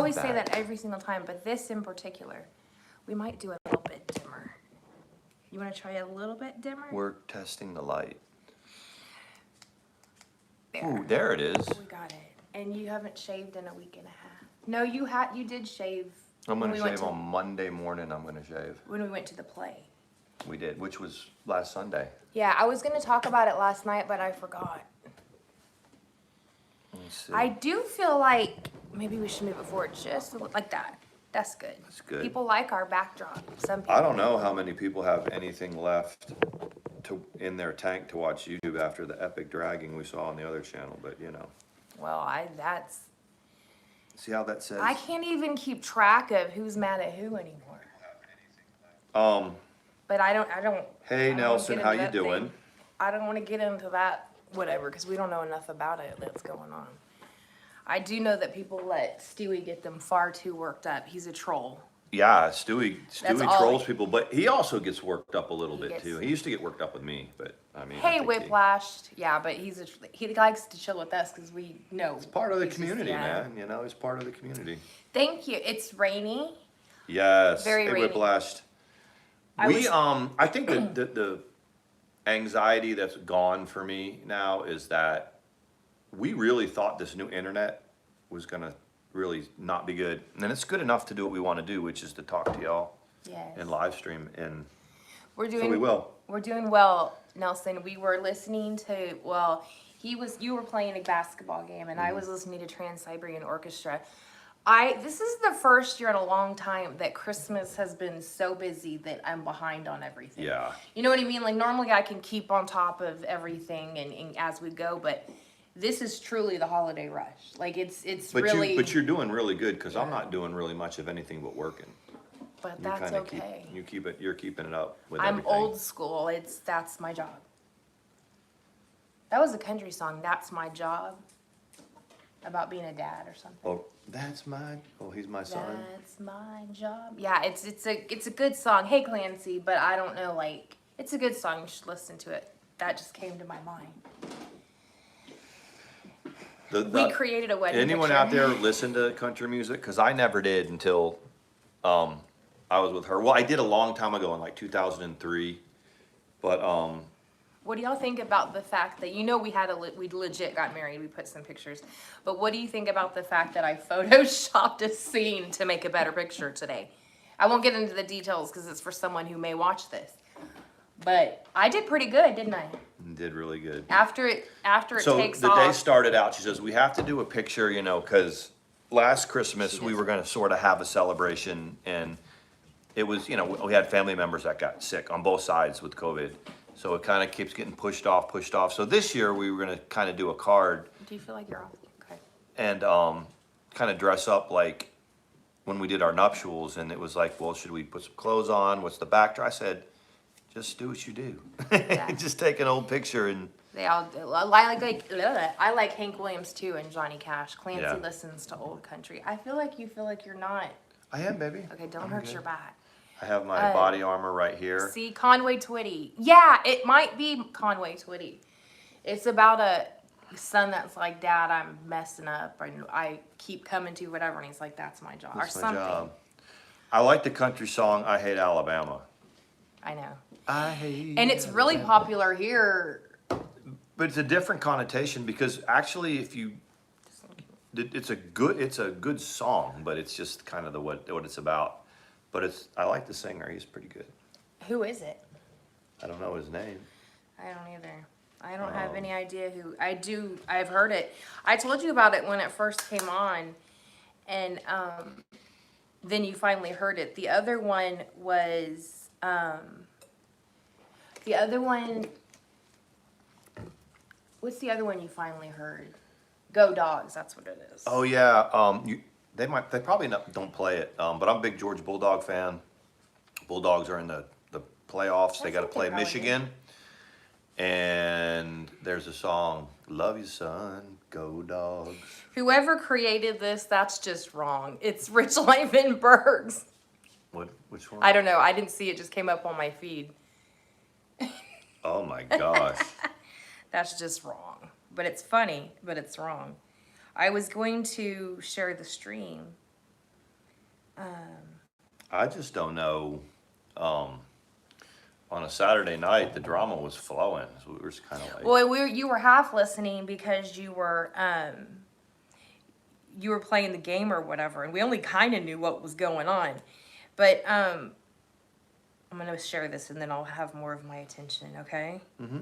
always say that every single time, but this in particular, we might do it a little bit dimmer. You want to try it a little bit dimmer? We're testing the light. There. Ooh, there it is. We got it. And you haven't shaved in a week and a half. No, you did shave. I'm going to shave on Monday morning. I'm going to shave. When we went to the play. We did, which was last Sunday. Yeah, I was going to talk about it last night, but I forgot. Let's see. I do feel like maybe we should move it forward just like that. That's good. That's good. People like our backdrop. Some people. I don't know how many people have anything left in their tank to watch YouTube after the epic dragging we saw on the other channel, but you know. Well, that's. See how that says? I can't even keep track of who's mad at who anymore. But I don't. Hey Nelson, how you doing? Thing. I don't want to get into that whatever because we don't know enough about it that's going on. I do know that people let Stewie get them far too worked up. He's a troll. Yeah, Stewie trolls people, but he also gets worked up a little bit too. He used to get worked up with me, but I mean. Hey, Whiplash. Yeah, but he likes to chill with us because we know. It's part of the community, man. You know, he's part of the community. Thank you. It's rainy. Yes. Very rainy. Whiplash. I think the anxiety that's gone for me now is that we really thought this new internet was gonna really not be good, and it's good enough to do what we want to do, which is to talk to y'all and live stream, and we will. We're doing well, Nelson. We were listening to you were playing a basketball game, and I was listening to Trans-Siberian Orchestra. This is the first year in a long time that Christmas has been so busy that I'm behind on everything. Yeah. You know what I mean? Like normally I can keep on top of everything and as we go, but this is truly the holiday rush. Like it's really. But you're doing really good because I'm not doing really much of anything but working. But that's okay. You're keeping it up with I'm everything. old school. That's my job. That was a country song. That's my job. About being a dad or something. Oh, he's my son. That's my job. Yeah, it's a good song. Hey Clancy, but I don't know, like it's a good song. You should listen to it. That just came to my mind. We created a wedding. Anyone picture. out there listen to country music? Because I never did until I was with her. Well, I did a long time ago in like 2003, but What do y'all think about the fact that we legit got married? We put some pictures, but what do you think about the fact that I photoshopped a scene to make a better picture today? I won't get into the details because it's for someone who may watch this, but I did pretty good, didn't I? You did really good. After it takes off. So the day started out. She says we have to do a picture, you know, because last Christmas we were going to sort of have a celebration, and it was, you know, we had family members that got sick on both sides with COVID. So it kind of keeps getting pushed off. So this year we were going to kind of do a card. Do you feel like you're off? Okay. And kind of dress up like when we did our nuptials. And it was like, well, should we put some clothes on? What's the backdrop? I said, just do what you do. Yeah. Just take an old picture and. They all do. I like Hank Williams too and Johnny Cash. Clancy listens to old country. I feel like you're not. I am, baby. Okay, don't hurt your back. I have my body armor right here. See, Conway Twitty. Yeah, it might be Conway Twitty. It's about a son that's like, Dad, I'm messing up, and I keep coming to whatever, and he's like, that's my job, that's or my something. Job. I like the country song, I Hate Alabama. I know. I hate And it's really popular here. But it's a different connotation because actually it's a good song, but it's just kind of what it's about. But I like the singer. He's pretty good. Who is it? I don't know his name. I don't either. I don't have any idea who. I've heard it. I told you about it when it first came on, and then you finally heard it. The other one was what's the other one you finally heard? Go Dogs. That's what it is. Oh yeah. They probably don't play it, but I'm a big Georgia Bulldog fan. Bulldogs are in the playoffs. They got to play Michigan. And there's a song, Love You Son, Go Dogs. Whoever created this, that's just wrong. It's Rich Levenberg's. Which one? I don't know. I didn't see it. Just came up on my feed. Oh my gosh. That's just wrong. But it's funny, but it's wrong. I was going to share the stream. I just don't know. On a Saturday night, the drama was flowing. So we were just kind of like, Well, you were half listening because you were playing the game or whatever, and we only kind of knew what was going on. But I'm gonna share this, and then I'll have more of my attention. Okay. Mm-hmm.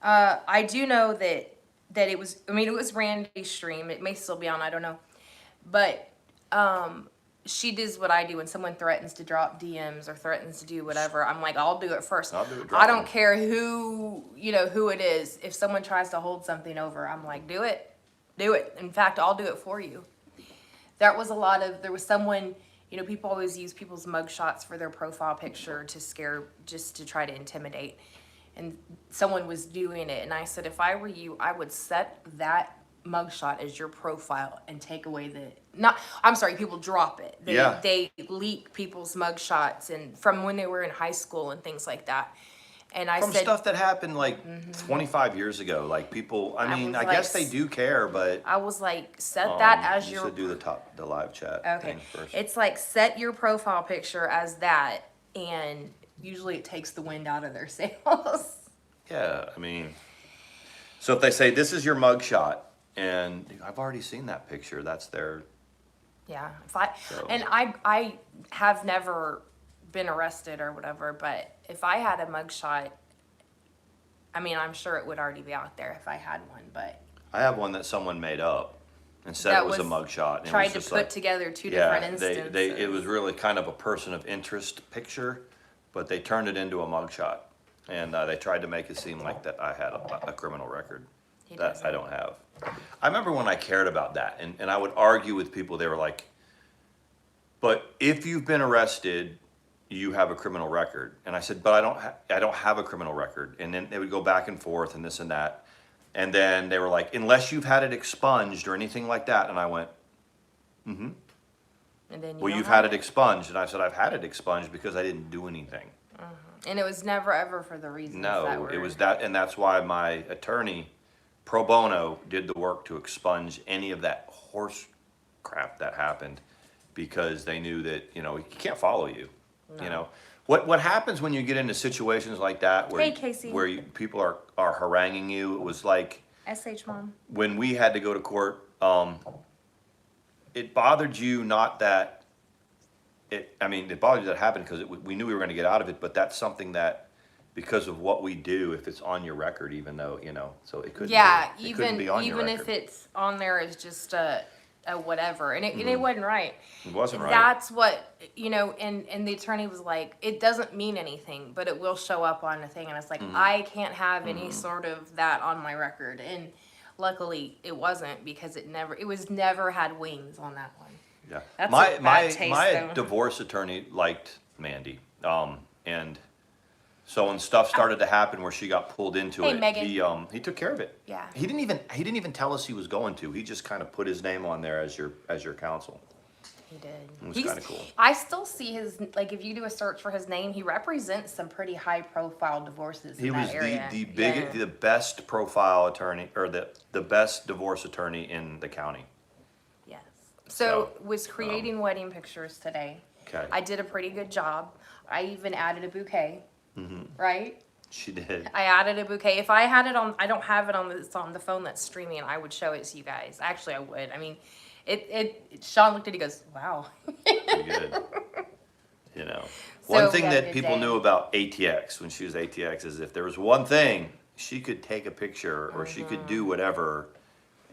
I do know that it was. I mean, it was Randy's stream. It may still be on. I don't know, but she does what I do when someone threatens to drop DMs or threatens to do whatever. I'm like, I'll do it first. I'll do it. I don't care who it is. If someone tries to hold something over, I'm like, do it. In fact, I'll do it for you. There was someone, people always use people's mugshots for their profile picture to scare, just to try to intimidate. And someone was doing it, and I said, if I were you, I would set that mugshot as your profile and take away people drop it. They leak people's mugshots and from when they were in high school and things like that. And I said stuff that happened like 25 years ago. Like people, I guess they do care, but I was like, set that as you your. should do the live chat. Okay, thing first. it's like set your profile picture as that, and usually it takes the wind out of their sails. Yeah, so if they say this is your mugshot. And I've already seen that picture. That's their. Yeah, and I have never been arrested or whatever, but if I had a mugshot, I'm sure it would already be out there if I had one. But I have one that someone made up and said it was a mugshot. And tried to put together two different instances. It was really kind of a person of interest picture, but they turned it into a mugshot, and they tried to make it seem like that I had a criminal record that I don't have. I remember when I cared about that, and I would argue with people. They were like, but if you've been arrested, you have a criminal record. And I said, but I don't have a criminal record. And then they would go back and forth and this and that. And then they were like, unless you've had it expunged or anything like that. And I went, mm-hmm. And then you've had it expunged. And I said, I've had it expunged because I didn't do anything. Mm-hmm. And it was never ever for the reasons it was that. And that's why my attorney, pro bono, did the work to expunge any of that horse crap that happened, because they knew that you can't follow you. No. What happens when you get into situations like that where people are haranguing you? It was like SH Mom, when we had to go to court. It bothered you, not that it bothered you that it happened, because we knew we were going to get out of it, but that's something that, because of what we do, if it's on your record, even though, so it couldn't be, even be on your record. If it's on there as just a whatever, and it wasn't right. It wasn't right. That's what, and the attorney was like, it doesn't mean anything, but it will show up on the thing. And it's like, I can't have any sort of that on my record. And luckily it wasn't, because it was never had wings on that one. Yeah. That's my divorce attorney liked Mandi. And so when stuff started to happen where she got pulled into it, Megan. he took care of it. Yeah. He didn't even tell us he was going to. He just kind of put his name on there as your counsel. He did. It was kind of cool. I still see his, like, if you do a search for his name, he represents some pretty high profile divorces in that area. He was the best profile attorney, or the best divorce attorney in the county. Yes. So was creating wedding pictures today. Okay. I did a pretty good job. I even added a bouquet. Mm-hmm. Right? She did. I added a bouquet. If I had it on, I don't have it on the phone that's streaming, I would show it to you guys. Actually, I would. Sean looked at it, he goes, wow. Pretty good. One thing that people knew about ATX when she was ATX is if there was one thing, she could take a picture or she could do whatever.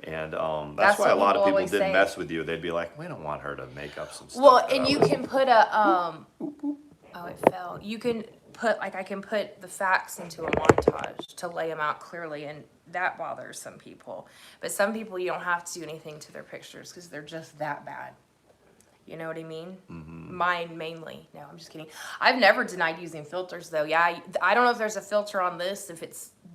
And that's why a lot of people didn't mess with you. They'd be like, we don't want her to make up some stuff. Well, and you can put oh, it fell. You can I can put the facts into a montage to lay them out clearly, and that bothers some people. But some people, you don't have to do anything to their pictures because they're just that bad. You know what I mean? Mm-hmm. Mine mainly. No, I'm just kidding. I've never denied using filters though. Yeah, I don't know if there's a filter on this.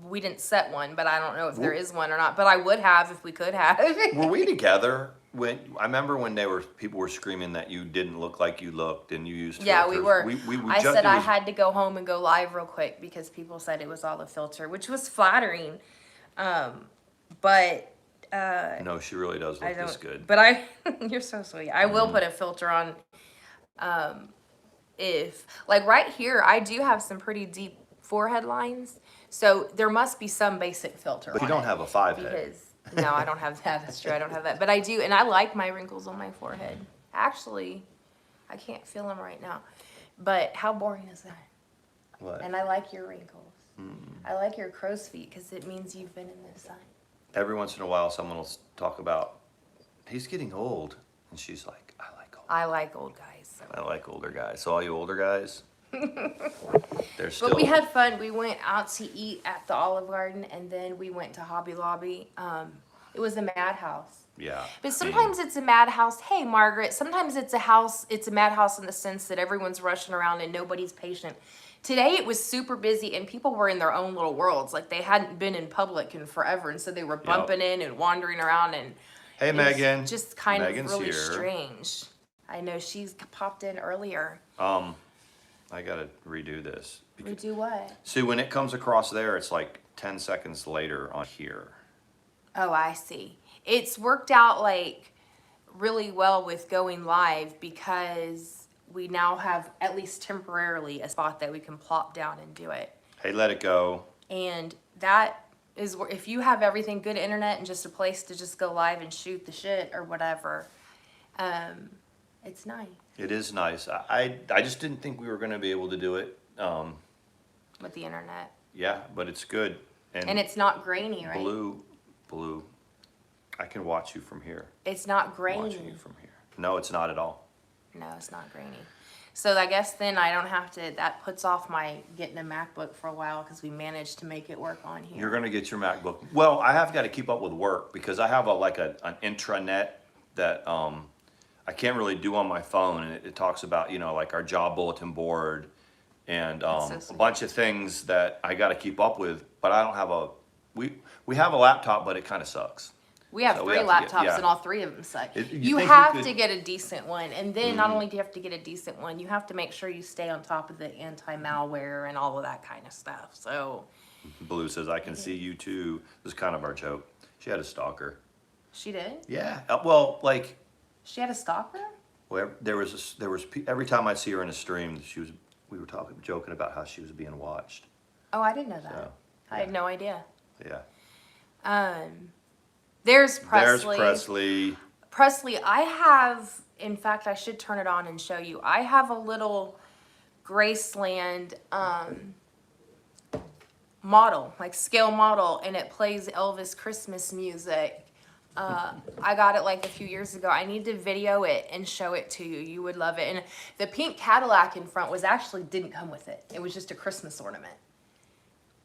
We didn't set one, but I don't know if there is one or not. But I would have if we could have. Were we together I remember when people were screaming that you didn't look like you looked and you used filters? Yeah, we were. I said I had to go home and go live real quick because people said it was all a filter, which was flattering. But no, she really does look this good. But you're so sweet. I will put a filter on if, like right here, I do have some pretty deep forehead lines. So there must be some basic filter. But you on don't it have a 5 head. because, no, I don't have that. That's true. I don't have that. But I do. And I like my wrinkles on my forehead. Actually, I can't feel them right now. But how boring is that? What? And I like your wrinkles. I like your crow's feet because it means you've been in the sun. Every once in a while, someone will talk about, he's getting old. And she's like, I like old. I like old guys. So. I like older guys. So all you older guys, they're still. But we had fun. We went out to eat at the Olive Garden, and then we went to Hobby Lobby. It was a madhouse. Yeah. But sometimes it's a madhouse. Hey, Margaret. Sometimes it's a madhouse in the sense that everyone's rushing around and nobody's patient. Today it was super busy and people were in their own little worlds. Like they hadn't been in public in forever, and so they were bumping in and wandering around, and hey, Megan. Just kind Megan's of really here. strange. I know she's popped in earlier. I gotta redo this. Redo what? See, when it comes across there, it's like 10 seconds later on here. Oh, I see. It's worked out like really well with going live because we now have, at least temporarily, a spot that we can plop down and do it. Hey, let it go. And that is where, if you have everything, good internet and just a place to just go live and shoot the shit or whatever, it's nice. It is nice. I just didn't think we were going to be able to do it. With the internet. Yeah, but it's good. And it's not grainy, right? Blue. I can watch you from here. It's not grainy. Watching you from here. No, it's not at all. No, it's not grainy. So I guess then I don't have to, that puts off my getting a MacBook for a while because we managed to make it work on here. You're going to get your MacBook. Well, I have got to keep up with work because I have an intranet that I can't really do on my phone. And it talks about, like our job bulletin board and So sweet. a bunch of things that I got to keep up with. But I don't have we have a laptop, but it kind of sucks. We have So three laptops and all three of them suck. You think have we could- to get a decent one. And then not only do you have to get a decent one, you have to make sure you stay on top of the anti-malware and all of that kind of stuff. So Blue says, I can see you too. This is kind of our joke. She had a stalker. she did? Yeah. Well, like, She had a stalker? well, there was every time I see her in a stream, we were joking about how she was being watched. Oh, I didn't know that. So, I had no idea. Yeah. There's Presley. There's Presley. Presley, I have, in fact, I should turn it on and show you. I have a little Graceland model, like scale model, and it plays Elvis Christmas music. I got it like a few years ago. I need to video it and show it to you. You would love it. And the pink Cadillac in front didn't come with it. It was just a Christmas ornament.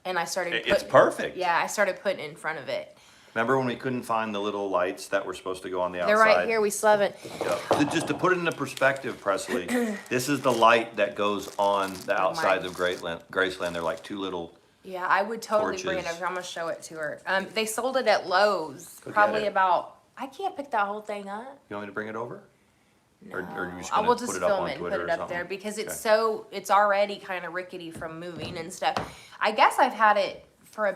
And I started It's perfect. Yeah, I started putting it in front of it. Remember when we couldn't find the little lights that were supposed to go on the outside? They're right here. We still haven't. Yeah. Just to put it into perspective, Presley, this is the light that goes on the outsides of Graceland. They're like two little. Yeah, I would totally bring it torches. over. I'm gonna show it to her. They sold it at Lowe's. Go get Probably it. about. I can't pick that whole thing up. You want me to bring it over? No. Or are you just I gonna will put just it up film on it and Twitter put it or up there something? because it's Okay. it's already kind of rickety from moving and stuff. I guess I've had it for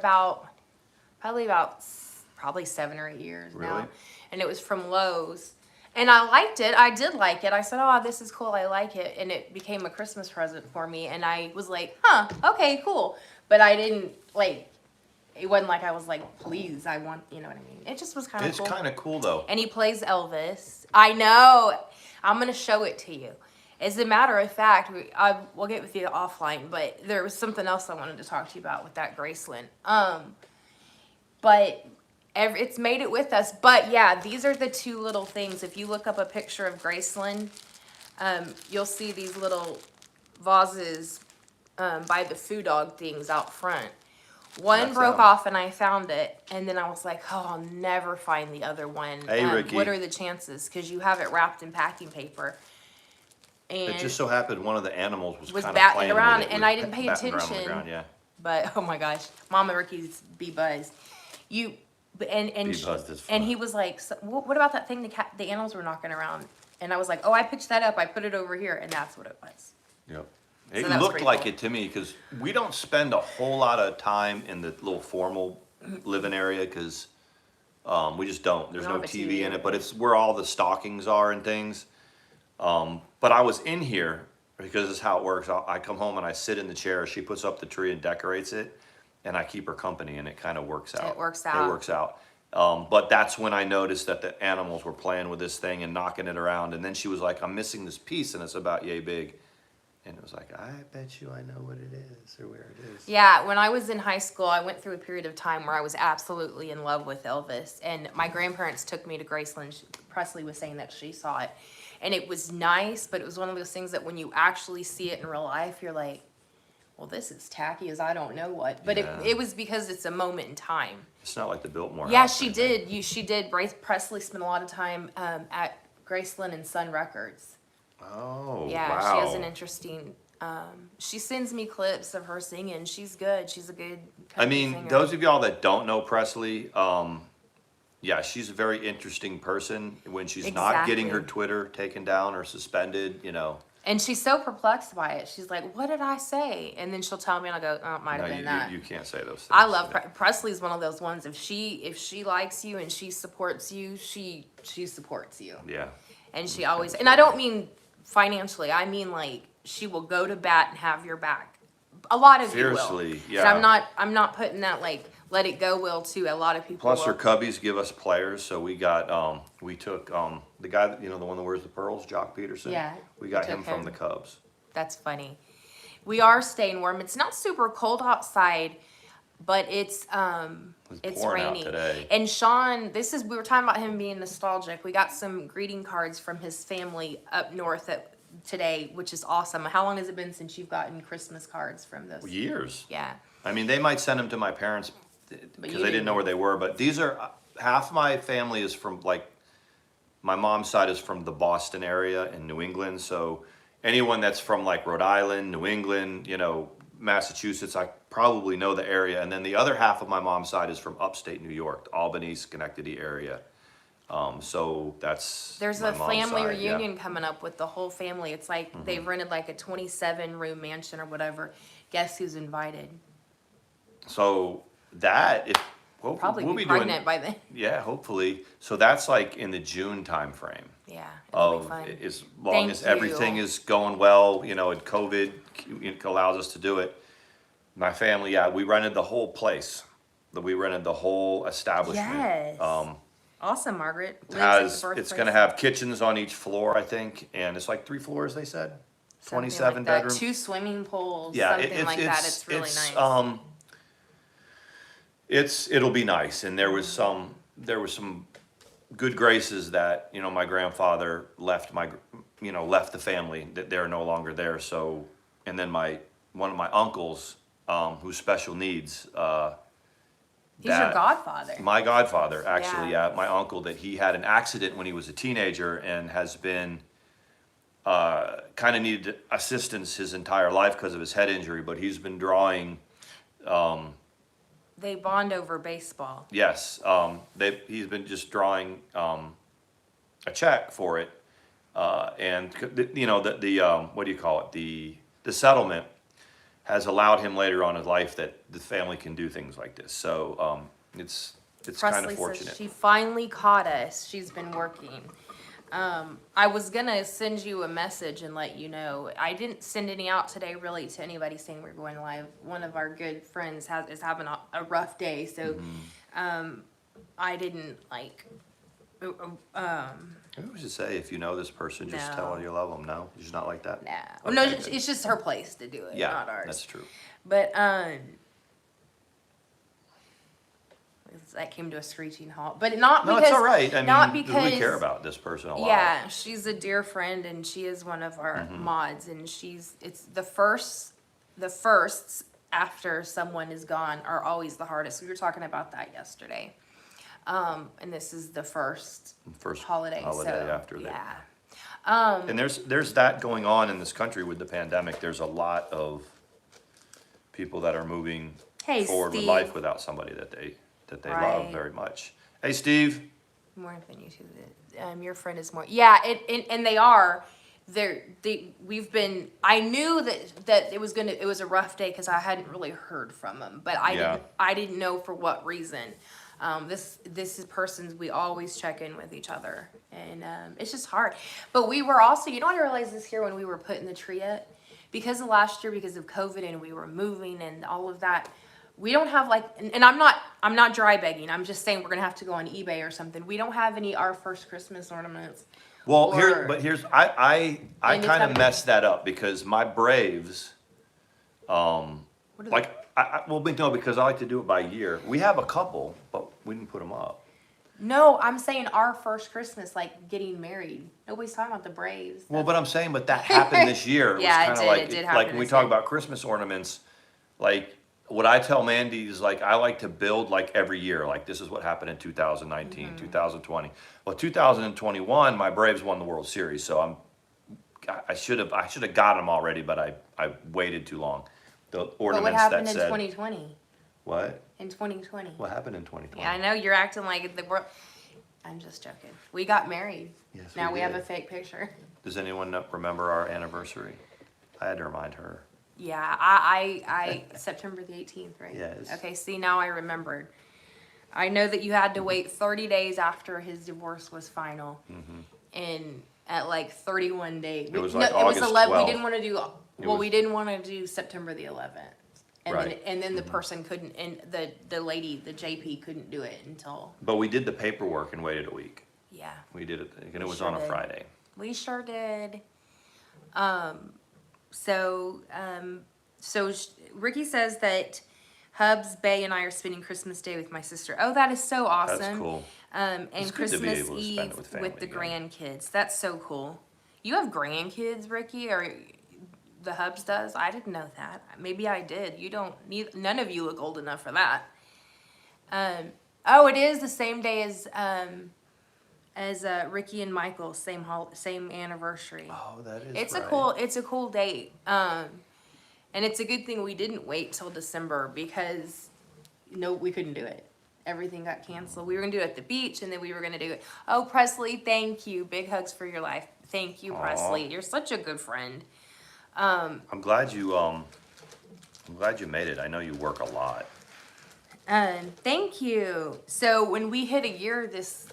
probably 7 or 8 years Really? now, and it was from Lowe's. And I liked it. I did like it. I said, "Oh, this is cool. I like it." And it became a Christmas present for me. And I was like, "Huh, okay, cool." But I didn't like. It wasn't like I was like, "Please, I want." You know what I mean? It just was kind of It's cool. kind of cool though. And he plays Elvis. I know. I'm gonna show it to you. As a matter of fact, we'll get with you offline. But there was something else I wanted to talk to you about with that Graceland. But it's made it with us. But yeah, these are the two little things. If you look up a picture of Graceland, you'll see these little vases by the food dog things out front. One That's broke them. off and I found it, and then I was like, oh, I'll never find the other one. Hey, Ricky. What are the chances? Because you have it wrapped in packing paper. And It just so happened one of the animals was kind of batting playing around, with it, and was I didn't pay batting around on the attention. ground, yeah. But oh my gosh, Mama Ricky's bee buzzed. And Bee buzzed is and fun. he was like, so, what about that thing the animals were knocking around? And I was like, oh, I pitched that up. I put it over here, and that's what it was. Yep. So It that was looked pretty like cool. it to me because we don't spend a whole lot of time in the little formal living area because we just don't. There's We no don't have a TV in TV. it, but it's where all the stockings are and things. But But I was in here because this is how it works. I come home and I sit in the chair. She puts up the tree and decorates it, and I keep her company, and it kind of works out. It works out. It works out. But that's when I noticed that the animals were playing with this thing and knocking it around. And then she was like, I'm missing this piece, and it's about yay big. And it was like, I bet you I know what it is or where it is. Yeah, when I was in high school, I went through a period of time where I was absolutely in love with Elvis. And my grandparents took me to Graceland. Presley was saying that she saw it. And it was nice, but it was one of those things that when you actually see it in real life, you're like, well, this is tacky as I don't know what. But Yeah. it was because it's a moment in time. It's not like the Biltmore Yeah, house she or anything. did. She did. Presley spent a lot of time at Graceland and Sun Records. Oh, Yeah, wow. she has an interesting. She sends me clips of her singing. She's good. She's a good. I country mean, singer. those of y'all that don't know Presley, yeah, she's a very interesting person when she's not getting her Exactly. Twitter taken down or suspended, you know. And she's so perplexed by it. She's like, "What did I say?" And then she'll tell me, and I go, "Oh, it might No, have been that." you can't say those things. I love Yeah. Presley's one of those ones. If she likes you and she supports you, she supports you. Yeah. And she always, and I don't mean financially. I mean like she will go to bat and have your back. A lot of you will. Fiercely, And yeah. I'm not putting that like let it go will too. A lot of people. Plus, her will. cubbies give us players, so we got we took the guy that, you know, the one that wears the pearls, Jock Peterson. Yeah, we got we him took from him. the Cubs. That's funny. We are staying warm. It's not super cold outside, but it's pouring out rainy. today. And Sean, we were talking about him being nostalgic. We got some greeting cards from his family up north today, which is awesome. How long has it been since you've gotten Christmas cards from those? Years. Yeah. I mean, they might send them to my parents you because they didn't know where they were. But these are half my family is from like my mom's side is from the Boston area in New England. So anyone that's from like Rhode Island, New England, you know, Massachusetts, I probably know the area. And then the other half of my mom's side is from upstate New York, the Albany, Schenectady area. So that's There's my a mom's family side, yeah. reunion coming up with the whole family. It's like they've rented like a 27-room mansion or whatever. Guess who's invited? So that if Probably we'll be be pregnant doing, by then. yeah, hopefully. So that's like in the June time frame. Yeah, it'll be Of fun. as long Thank as everything you. is going well, you know, and COVID allows us to do it. My family, yeah, we rented the whole place. We rented the whole establishment. Yes. Um, Awesome, Margaret. it Lives at the it's birthplace. gonna have kitchens on each floor, I think, and it's like 3 floors. They said, Something 27 like that. bedrooms. 2 swimming pools. Yeah, Something like that. It's really nice. It'll be nice, and there was some good graces that, you know, my grandfather left left the family, that they're no longer there. So, and then one of my uncles, who's special needs, He's your godfather. my godfather, actually, Yeah. yeah, my uncle, that he had an accident when he was a teenager and has been kind of needed assistance his entire life because of his head injury, but he's been drawing. They bond over baseball. Yes, he's been just drawing a check for it, and you know the what do you call it, the settlement has allowed him later on in life that the family can do things like this. So it's kind Presley of fortunate. says she finally caught us. She's been working. I was gonna send you a message and let you know. I didn't send any out today really to anybody saying we're going live. One of our good friends is having a rough day, so I didn't like. Maybe we should say, if you know this person, just No. tell her you love them. No, she's not like that. Nah. Okay, No, good. it's just her place to do it, Yeah, not ours. that's true. But that came to a screeching halt. But not No, because it's all right. I mean, not because we care about this person a lot. yeah, she's a dear friend and she is one of our Mm-hmm. mods, and it's the firsts after someone is gone are always the hardest. We were talking about that yesterday. And this is the first holiday, so after that. yeah. And there's that going on in this country with the pandemic. There's a lot of people that are moving Hey, forward with Steve. life without somebody that they Right. love very much. Hey, Steve. More than you two. Your friend is more. Yeah, and they are. We've been. I knew that it was a rough day because I hadn't really heard from them, but I didn't know for what reason. This is persons we always check in with each other, and it's just hard. But we were also, you know what I realized this year when we were putting the tree up, because of last year, because of COVID, and we were moving and all of that. We don't have like, and I'm not dry begging. I'm just saying we're gonna have to go on eBay or something. We don't have any our first Christmas ornaments. Well, Or- I And it's kind gotta of be- messed that up because my Braves, What are like, no, because I like to do it by year. We have a couple, but we didn't put them up. No, I'm saying our first Christmas, like getting married. Nobody's talking about the Braves. Well, but I'm saying, but that happened this year. Yeah, it was did. kinda It did like happen when we this talk year. about Christmas ornaments, like what I tell Mandy is like I like to build like every year. Like this is what happened in 2019, Mm-hmm. 2020. Well, 2021, my Braves won the World Series, so I should have got them already, but I waited too long. The But ornaments what happened that in said 2020? what? In 2020. What happened in 2020? Yeah, I know you're acting like the world. I'm just joking. We got married. Yes, Now we we have did. a fake picture. Does anyone remember our anniversary? I had to remind her. Yeah, I September the 18th, right? Yes. Okay, see, now I remembered. I know that you had to wait 30 days after his divorce was final. And at like 31 days. It was like August 12th. We didn't want to do, was- we didn't want to do September the 11th. And Right. then the person couldn't, and the lady, the JP couldn't do it until, But we did the paperwork and waited a week. yeah. We did it, and it was Sure on a did. Friday. We sure did. So Ricky says that Hubs, Bay, and I are spending Christmas Day with my sister. Oh, that is so awesome. That's cool. And It's good to be Christmas able to spend Eve it with family with the again. grandkids. That's so cool. You have grandkids, Ricky, or the Hubs does? I didn't know that. Maybe I did. You don't. None of you look old enough for that. Oh, it is the same day as Ricky and Michael, same anniversary. Oh, that is It's right. it's a cool date. And it's a good thing we didn't wait till December because we couldn't do it. Everything got canceled. We were gonna do it at the beach and then we were gonna do it. Oh, Presley, thank you. Big hugs for your life. Thank you, Aw. Presley. You're such a good friend. I'm glad you made it. I know you work a lot. Thank you. So when we hit a year this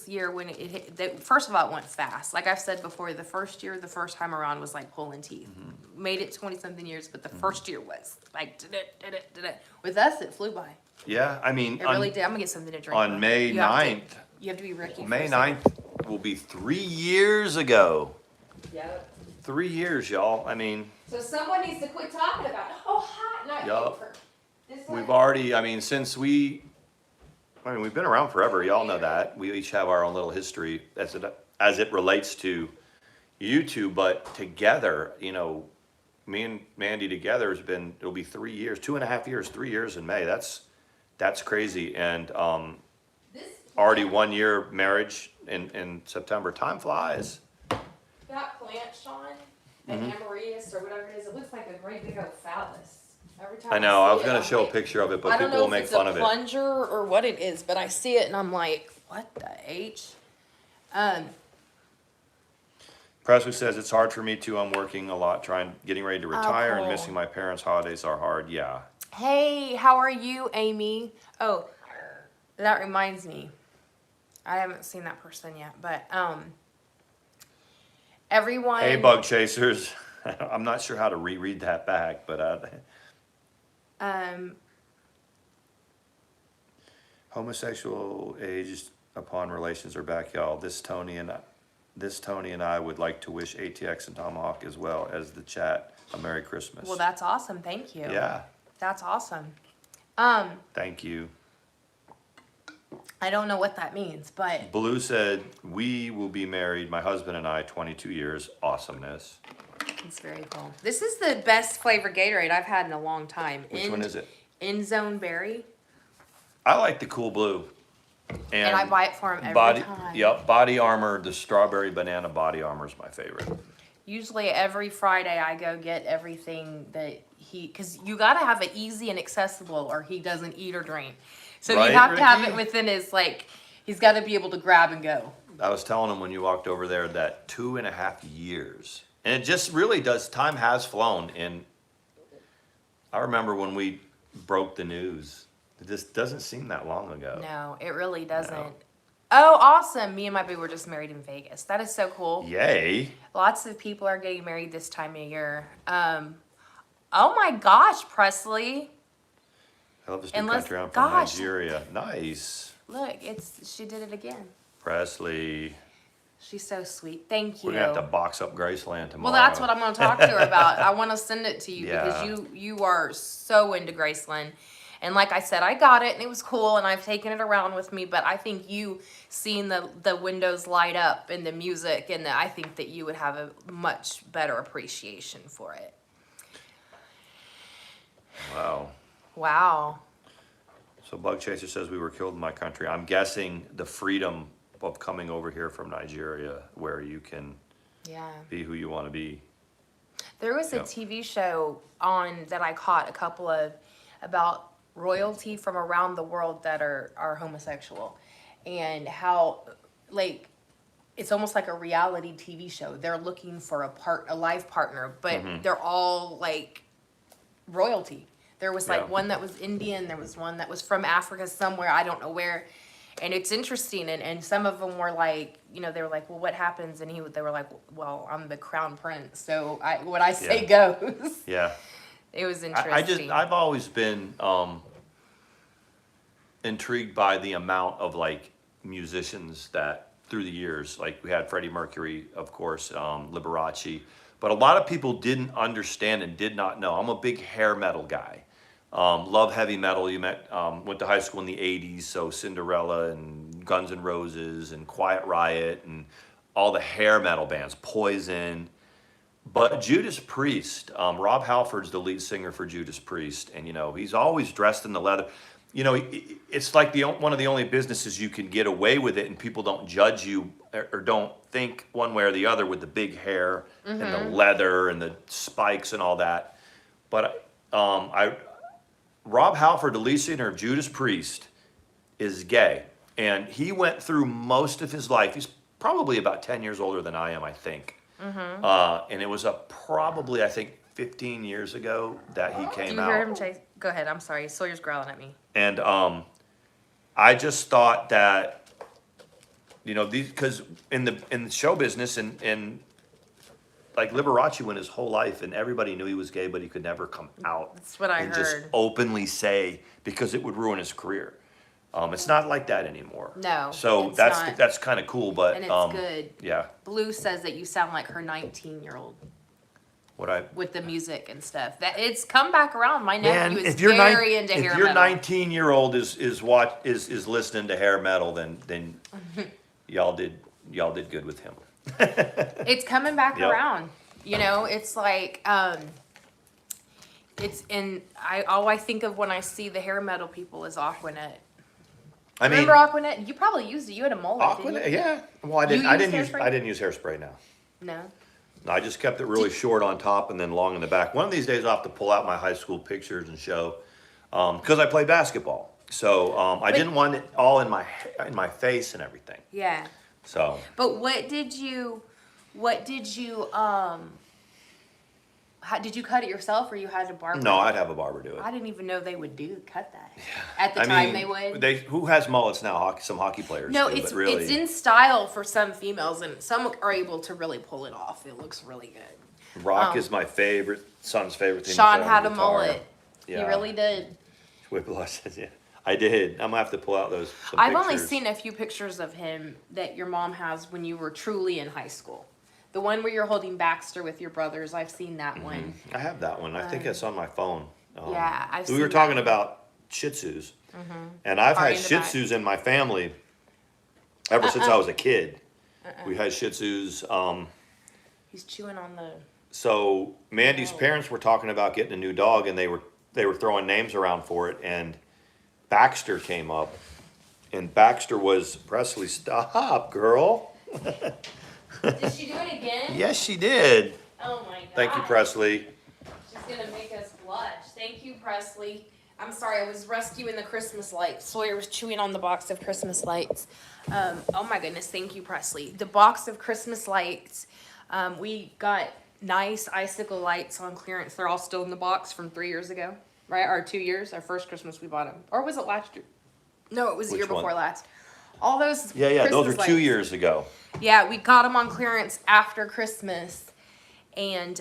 year, when it hit, first of all, it went fast. Like I've said before, the first year, the first time around was like pulling teeth. Made it 20-something years, but the first year was like, did it. With us, it flew by. Yeah, I mean, It really did. I'm gonna get something to drink. on May You have to- 9th, You have to be Ricky. May 9th will be 3 years ago. Yep. 3 years, y'all. I mean, So someone needs to quit talking about it. Oh, hi. Not Yup. you. This we've one. already, we've been around forever. Y'all know that. We each have our own little history as it relates to YouTube, but together, me and Mandy together it'll be 3 years, 2.5 years, 3 years in May. That's crazy. And This already 1 year marriage in September. Time flies. that plant, Sean, an amaryllis or whatever it is, it looks like a great big old phallus. Every time I know, I see was it, gonna I'm show a like, picture of it, but I don't people know will if make it's fun a of it. plunger or what it is, but I see it and I'm like, what the H? Presley says, it's hard for me too. I'm working a lot, getting ready to retire and cool. missing my parents. Holidays are hard. Yeah. Hey, how are you, Amy? Oh, that reminds me. I haven't seen that person yet, but everyone. Hey, bug chasers. I'm not sure how to reread that back, but homosexual aged upon relations are back, y'all. This Tony and I would like to wish ATX and Tomahawk as well as the chat a Merry Christmas. Well, that's awesome. Thank you. Yeah, That's awesome. thank you. I don't know what that means, but Blue said, we will be married, my husband and I, 22 years. Awesomeness. it's very cool. This is the best flavored Gatorade I've had in a long time. Which one is it? End Zone Berry. I like the Cool Blue. And I buy it for him every time. Yep, Body Armor, the strawberry banana Body Armor is my favorite. Usually every Friday I go get everything that because you got to have it easy and accessible or he doesn't eat or drink. So Right, you have to have Ricky? it within his, he's got to be able to grab and go. I was telling him when you walked over there that 2.5 years. And it just really does, time has flown. And I remember when we broke the news This doesn't seem that long ago. No, it really doesn't. No. Oh, awesome. Me and my baby were just married in Vegas. That is so cool. Yay. Lots of people are getting married this time of year. Oh my gosh, Presley. Elvis And New let's- Country. I'm from gosh. Nigeria. Nice. Look, she did it again. Presley. She's so sweet. Thank you. We're going to have to box up Graceland tomorrow. Well, that's what I'm going to talk to her about. I want to send it to you Yeah. because you are so into Graceland. And like I said, I got it and it was cool and I've taken it around with me, but I think you seeing the windows light up and the music and I think that you would have a much better appreciation for it. Wow. Wow. So Bug Chaser says we were killed in my country. I'm guessing the freedom of coming over here from Nigeria where you can Yeah. be who you want to be. There was a Yep. TV show on that I caught a couple of about royalty from around the world that are homosexual and how like it's almost like a reality TV show. They're looking for a life partner, but they're all like royalty. There was like Yeah. one that was Indian, there was one that was from Africa somewhere, I don't know where. And it's interesting, and some of them were like, you know, they were like, well, what happens? And they were like, well, I'm the crown prince, so what I say goes. Yeah. It was interesting. I've always been intrigued by the amount of like musicians that through the years, like we had Freddie Mercury, of course, Liberace, but a lot of people didn't understand and did not know. I'm a big hair metal guy. Love heavy metal. Went to high school in the 80s, so Cinderella and Guns N' Roses and Quiet Riot and all the hair metal bands, Poison. But Judas Priest, Rob Halford's the lead singer for Judas Priest, and you know he's always dressed in the leather. You know, it's like one of the only businesses you can get away with it, and people don't judge you or don't think one way or the other with the big hair and the leather and the spikes and all that. But Rob Halford, the lead singer of Judas Priest, is gay, and he went through most of his life. He's probably about 10 years older than I am, I think. And it was probably, I think, 15 years ago that he came out. Do you hear him, Chase? Go ahead. I'm sorry. Sawyer's growling at me. And I just thought that, you know, because in the show business and like Liberace went his whole life and everybody knew he was gay, but he could never come out. That's what I and just heard. openly say because it would ruin his career. It's not like that anymore. No, So it's that's not. that's kind of cool, but And it's good. Yeah. Blue says that you sound like her 19-year-old What with the music and stuff. That it's come back around. My Man, nephew is if your very into hair if your metal. 19-year-old is listening to hair metal, then y'all did good with him. It's coming back Yep. around. You know, it's like it's in all I think of when I see the hair metal people is Aquanet. I mean, Remember Aquanet? You probably used it. You had a mullet, didn't Aquanet, you? yeah. Well, I You didn't use hairspray? I didn't use hairspray now. No. No, I just kept it really short on top and then long in the back. One of these days I'll have to pull out my high school pictures and show, because I played basketball. So I didn't want it all in my face and everything. Yeah. So But what did you how, did you cut it yourself or you had a barber? no, I'd have a barber do it. I didn't even know they would cut that. At the time they would. Who has mullets now? Some hockey players. No, do, it's but really, it's in style for some females, and some are able to really pull it off. It looks really good. Rock is my son's favorite thing. to Sean play on had a guitar. mullet. Yeah. He really did. Whiplash says, yeah. I did. I'm gonna have to pull out some I've only pictures. seen a few pictures of him that your mom has when you were truly in high school. The one where you're holding Baxter with your brothers, I've seen that one. I have that one. I think it's on my phone. Yeah, I've We seen were that talking one. about Shih Tzus, and I've Are had in the Shih back. Tzus in my family ever since I was a kid. We had Shih Tzus. He's chewing on the. So Mandy's parents were talking about getting a new dog, and they were throwing names around for it, and Baxter came up, and Baxter was Presley. Stop, girl. Did she do it again? Yes, she did. Oh my god. Thank you, Presley. She's gonna make us blush. Thank you, Presley. I'm sorry, I was rescuing the Christmas lights. Sawyer was chewing on the box of Christmas lights. Oh my goodness, thank you, Presley. The box of Christmas lights. We got nice icicle lights on clearance. They're all still in the box from 3 years ago. right? Our 2 years, our first Christmas we bought them. Or was it last year? No, it was the Which year one? before last. All those Yeah, those Christmas are 2 lights. years ago. Yeah, we got them on clearance after Christmas. And,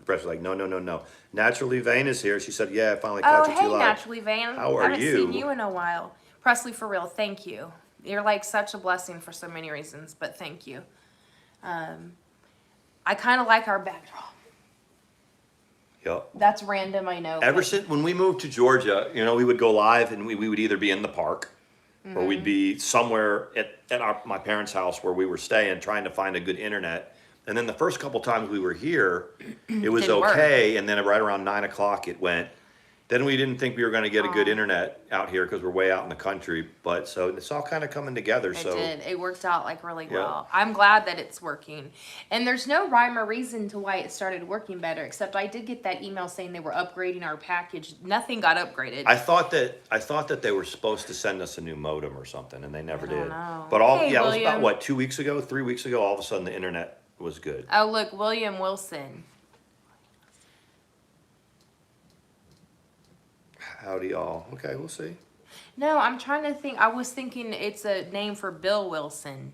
Brett's like, no. Naturally Vane is here. She said, yeah, I finally oh, caught you hey, too live. Naturally Van. How are Haven't you? seen you in a while. Presley, for real, thank you. You're like such a blessing for so many reasons, but thank you. I kind of like our backdrop. Yep. That's random, I know. Ever but- since when we moved to Georgia, we would go live and we would either be in the park or we'd be somewhere at my parents' house where we were staying trying to find a good internet. And then the first couple times we were here, it was Didn't work. okay. And then right around 9 o'clock it went. Then we didn't think we were going to get a good internet out here because we're way out in the country. But so it's all kind of coming together. It So did. It worked out like really Yeah. well. I'm glad that it's working. And there's no rhyme or reason to why it started working better, except I did get that email saying they were upgrading our package. Nothing got upgraded. I thought that they were supposed to send us a new modem or something, and they never don't did. know. But Hey, it was about William. what 2 weeks ago, 3 weeks ago. All of a sudden, the internet was good. Oh, look, William Wilson. Howdy, all. Okay, we'll see. No, I'm trying to think. I was thinking it's a name for Bill Wilson.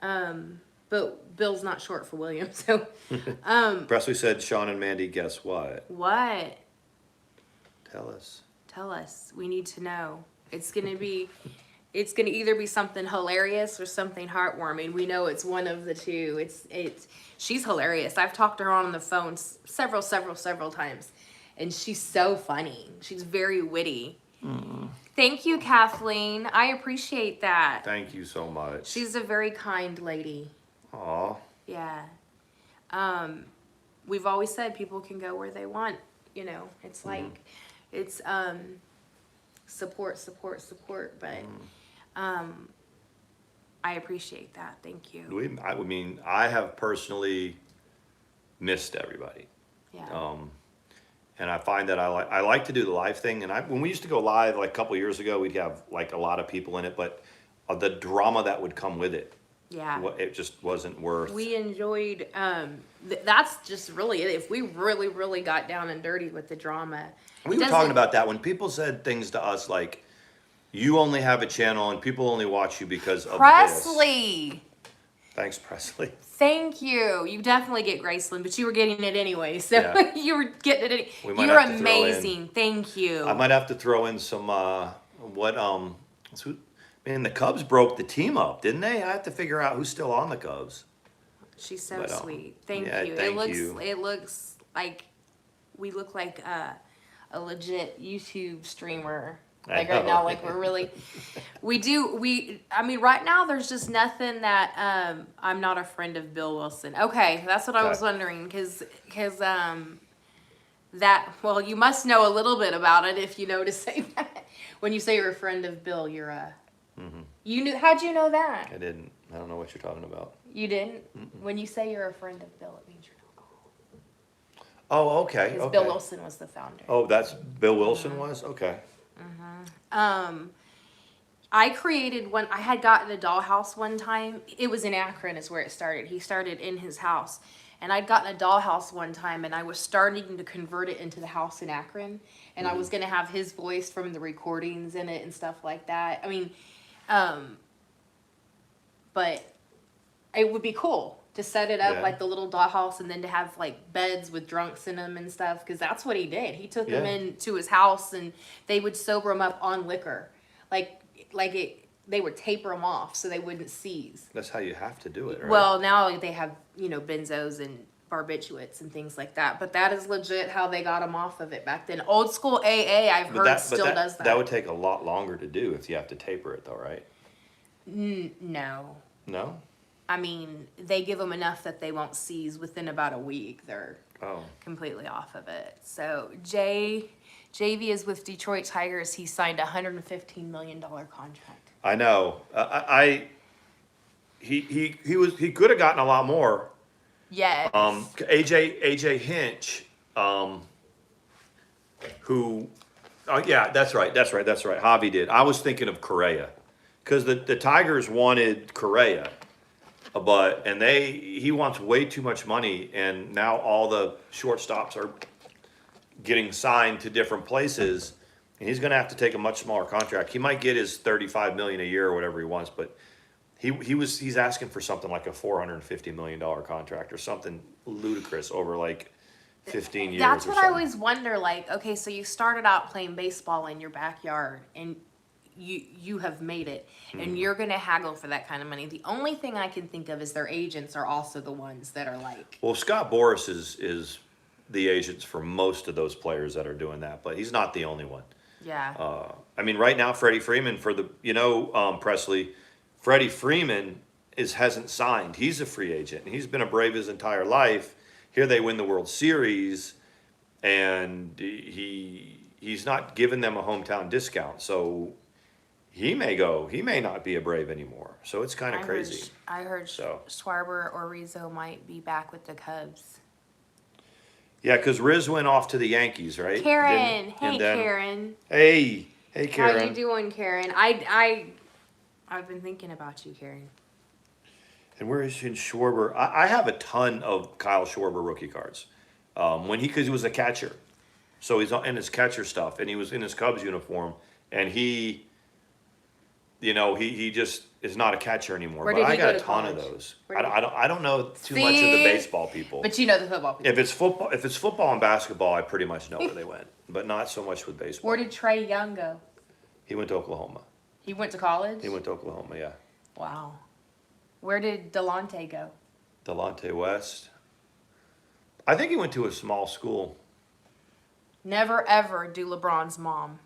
But Bill's not short for William, so. Presley said, "Sean and Mandy, guess what? What? Tell us." Tell us. We need to know. It's gonna either be something hilarious or something heartwarming. We know it's one of the two. She's hilarious. I've talked to her on the phone several times, and she's so funny. She's very witty. Thank you, Kathleen. I appreciate that. Thank you so much. She's a very kind lady. Aw. Yeah. We've always said people can go where they want. It's like, it's support, but I appreciate that. Thank you. I have personally missed everybody. Yeah. And I find that I like to do the live thing. And when we used to go live like a couple years ago, we'd have like a lot of people in it, but the drama that would come with it, Yeah. it just wasn't worth. We enjoyed, that's just really it. If we really, really got down and dirty with the drama. We were talking about that when people said things to us like, "You only have a channel and people only watch you because of this." Presley! Thanks, Presley. Thank you. You definitely get Graceland, but you were getting it anyway. So Yeah. you were getting it anyway. We might You're have to throw in- amazing. Thank you. I might have to throw in some man, the Cubs broke the team up, didn't they? I have to figure out who's still on the Cubs. She's so But, sweet. Thank yeah, you. thank you. It looks like we look like a legit YouTube streamer. I Like right know. now, like we're really, I mean, right now there's just nothing that, I'm not a friend of Bill Wilson. Okay, that's what I was Okay. wondering, cause well, you must know a little bit about it if you know to say that. When you say you're a friend of Bill, you're a, how'd you know that? I didn't. I don't know what you're talking about. You didn't? When you say you're a friend of Bill, it means you're not. Oh, okay. Because Okay. Bill Wilson was the founder. Oh, that's Bill Wilson was? Okay. I created one. I had gotten a dollhouse one time. It was in Akron is where it started. He started in his house. And I'd gotten a dollhouse one time, and I was starting to convert it into the house in Akron. And I was going to have his voice from the recordings in it and stuff like that. I mean, but it would be cool to set it up Yeah. like the little dollhouse, and then to have like beds with drunks in them and stuff, because that's what he did. He took them Yeah. into his house, and they would sober them up on liquor, they would taper them off so they wouldn't seize. That's how you have to do it, right? Well, now they have benzos and barbiturates and things like that, but that is legit how they got them off of it back then. Old school AA, I've heard, still does that. That would take a lot longer to do if you have to taper it, though, right? No. No? I mean, they give them enough that they won't seize within about a week. They're Oh. completely off of it. So JV is with Detroit Tigers. He signed a $115 million contract. I know. He could have gotten a lot more. Yes. AJ Hinch, who, yeah, that's right. Javi did. I was thinking of Correa, because the Tigers wanted Correa, and he wants way too much money, and now all the shortstops are getting signed to different places, and he's going to have to take a much smaller contract. He might get his $35 million a year or whatever he wants, but he's asking for something like a $450 million contract or something ludicrous over like 15 years. That's or what something. I always wonder. Like, okay, so you started out playing baseball in your backyard, and you have made it, and you're gonna haggle for that kind of money. The only thing I can think of is their agents are also the ones that are like. Well, Scott Boras is the agents for most of those players that are doing that, but he's not the only one. Yeah. I mean, right now, Freddie Freeman Presley, Freddie Freeman hasn't signed. He's a free agent, and he's been a Brave his entire life. Here they win the World Series, and he's not giving them a hometown discount. So he may go. He may not be a Brave anymore. So it's kind of crazy. I heard So. Schwarber or Rizzo might be back with the Cubs. Yeah, because Riz went off to the Yankees, right? Karen, And hey then- Karen. Hey Karen. How you doing, Karen? I've been thinking about you, Karen. And where is he in Schwarber? I have a ton of Kyle Schwarber rookie cards. Because he was a catcher. So he's in his catcher stuff, and he was in his Cubs uniform, and he just is not a catcher anymore. Where But did I he got go a to ton of college? those. Where did I don't know too much of the See? baseball people. But you know the football people. If it's football and basketball, I pretty much know where they went, but not so much with baseball. Where did Trey Young go? He went to Oklahoma. He went to college? He went to Oklahoma, yeah. Wow. Where did Delonte go? Delonte West. I think he went to a small school. Never ever do LeBron's mom.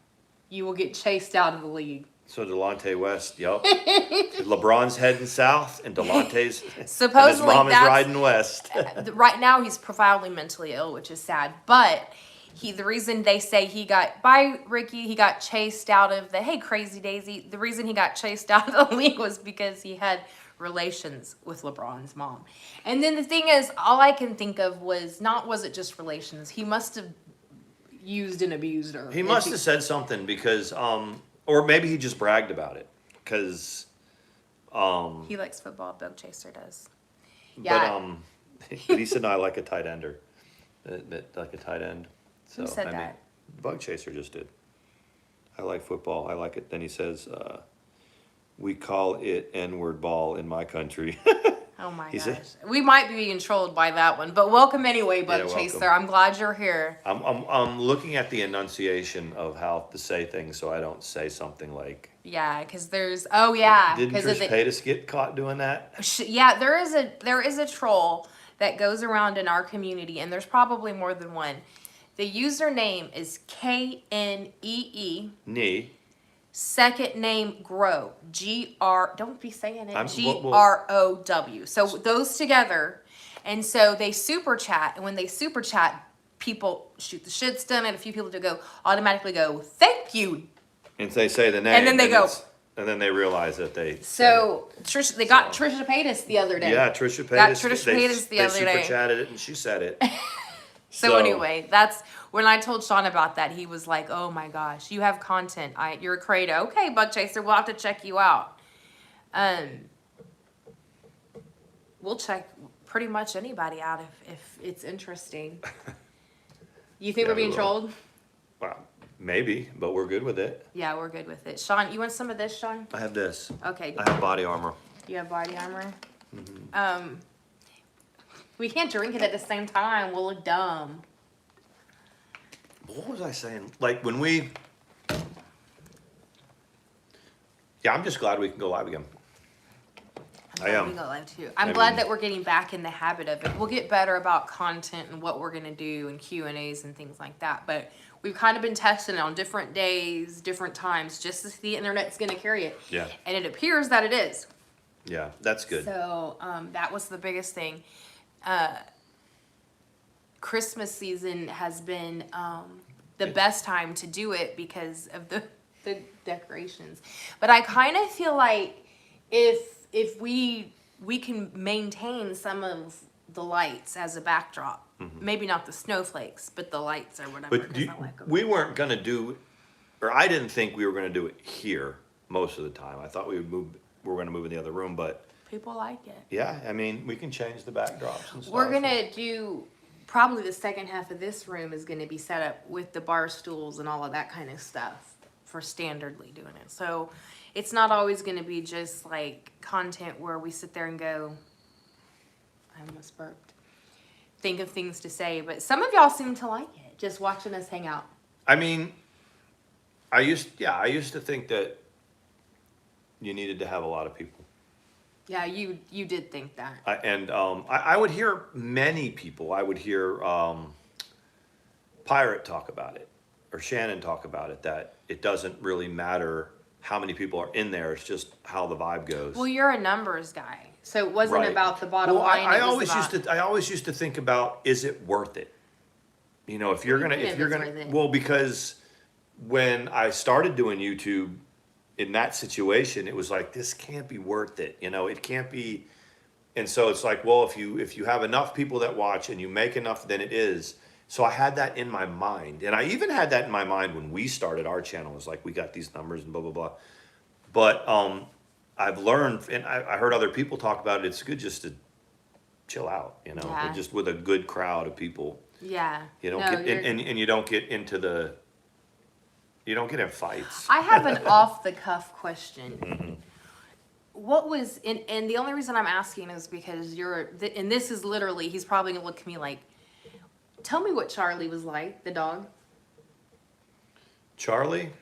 You will get chased out of the league. So Delonte West, yep. LeBron's heading south, and Delonte's Supposedly and his mom is that's- riding west. Right now he's profoundly mentally ill, which is sad. But the reason they say he got chased out of the Crazy Daisy. The reason he got chased out of the league was because he had relations with LeBron's mom. And then the thing is, all I can think of was it just relations? He must have used and abused her. He must have said something because, or maybe he just bragged about it because. He likes football. Bug Chaser does. Yeah. But he said, "No, I like a tight ender, like a tight end." So, Who said that? Bug Chaser just did. I like football. I like it. Then he says, "We call it N-word ball in my country." Oh my He gosh. said- We might be being trolled by that one, but welcome anyway, Bug Yeah, Chaser. welcome. I'm glad you're here. I'm looking at the enunciation of how to say things so I don't say something like. Yeah, because there's Didn't because Trish Paytas get caught doing that? yeah, there is a troll that goes around in our community, and there's probably more than one. The username is KNEE. Knee. Second name Grow. GR. Don't be saying it. Well- GROW. So those together, and so they super chat, and when they super chat, people shoot the shit stun, and a few people to automatically go thank you. And they say the name. And then they go. And then they realize that they. So they got Trisha Paytas the other day. Yeah, Trisha Paytas. Got Trisha Paytas the other They day. super chatted it and she said it. So anyway, that's when I told Sean about that. He was like, "Oh my gosh, you have content. You're a creator. Okay, Bug Chaser, we'll have to check you out. We'll check pretty much anybody out if it's interesting. You think Yeah, we're being we will. trolled? Well, maybe, but we're good with it. Yeah, we're good with it. Sean, you want some of this, Sean? I have this. Okay. I have body armor. You have body armor. We can't drink it at the same time. We'll look dumb. What was I saying? Like when we. Yeah, I'm just glad we can go live again. I am. We go live too. I'm glad that we're getting back in the habit of it. We'll get better about content and what we're gonna do and Q&As and things like that. But we've kind of been testing it on different days, different times, just to see the internet's gonna carry it. Yeah. And it appears that it is. Yeah, that's good. So that was the biggest thing. Christmas season has been the best time to do it because of the decorations. But I kind of feel like if we can maintain some of the lights as a backdrop, maybe not the snowflakes, but the lights or whatever. But 'cause I like 'em. we weren't going to do, or I didn't think we were going to do it here most of the time. I thought we were going to move in the other room, but People like it. yeah, I mean, we can change the backdrops and stuff. We're gonna do probably the second half of this room is going to be set up with the bar stools and all of that kind of stuff for standardly doing it. So it's not always going to be just like content where we sit there and go, I almost burped, think of things to say. But some of y'all seem to like it, just watching us hang out. I mean, I used to think that you needed to have a lot of people. Yeah, you did think that. I would hear many people. I would hear Pirate talk about it, or Shannon talk about it, that it doesn't really matter how many people are in there. It's just how the vibe goes. Well, you're a numbers guy, so it wasn't Right. about the bottom Well, line. I always used to think about, is it worth it? You know, if you're gonna, well, because when I started doing YouTube in that situation, it was like, this can't be worth it. You know, it can't be. And so it's like, well, if you have enough people that watch and you make enough, then it is. So I had that in my mind. And I even had that in my mind when we started our channel. It was like, we got these numbers and blah, blah, blah. But I've learned, and I heard other people talk about it, it's good just to chill out, you know, Yeah. just with a good crowd of people. Yeah. You don't and you don't get into you don't get in fights. I have an off the cuff question. What was, and the only reason I'm asking is because and this is literally, he's probably gonna look at me like, tell me what Charlie was like, the dog. Charlie,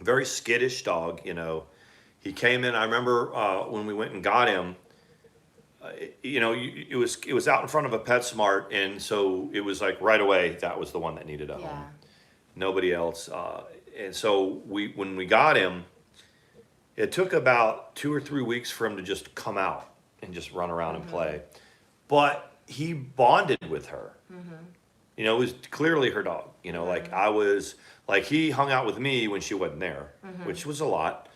very skittish dog, you know. He came in, I remember when we went and got him, you know, it was out in front of a PetSmart, and so it was like right away that was the one that needed a home. Nobody else. And so when we got him, it took about 2 or 3 weeks for him to just come out and just run around and play. But he bonded with her. You know, it was clearly her dog. You know, like he hung out with me when she wasn't there, which was a lot.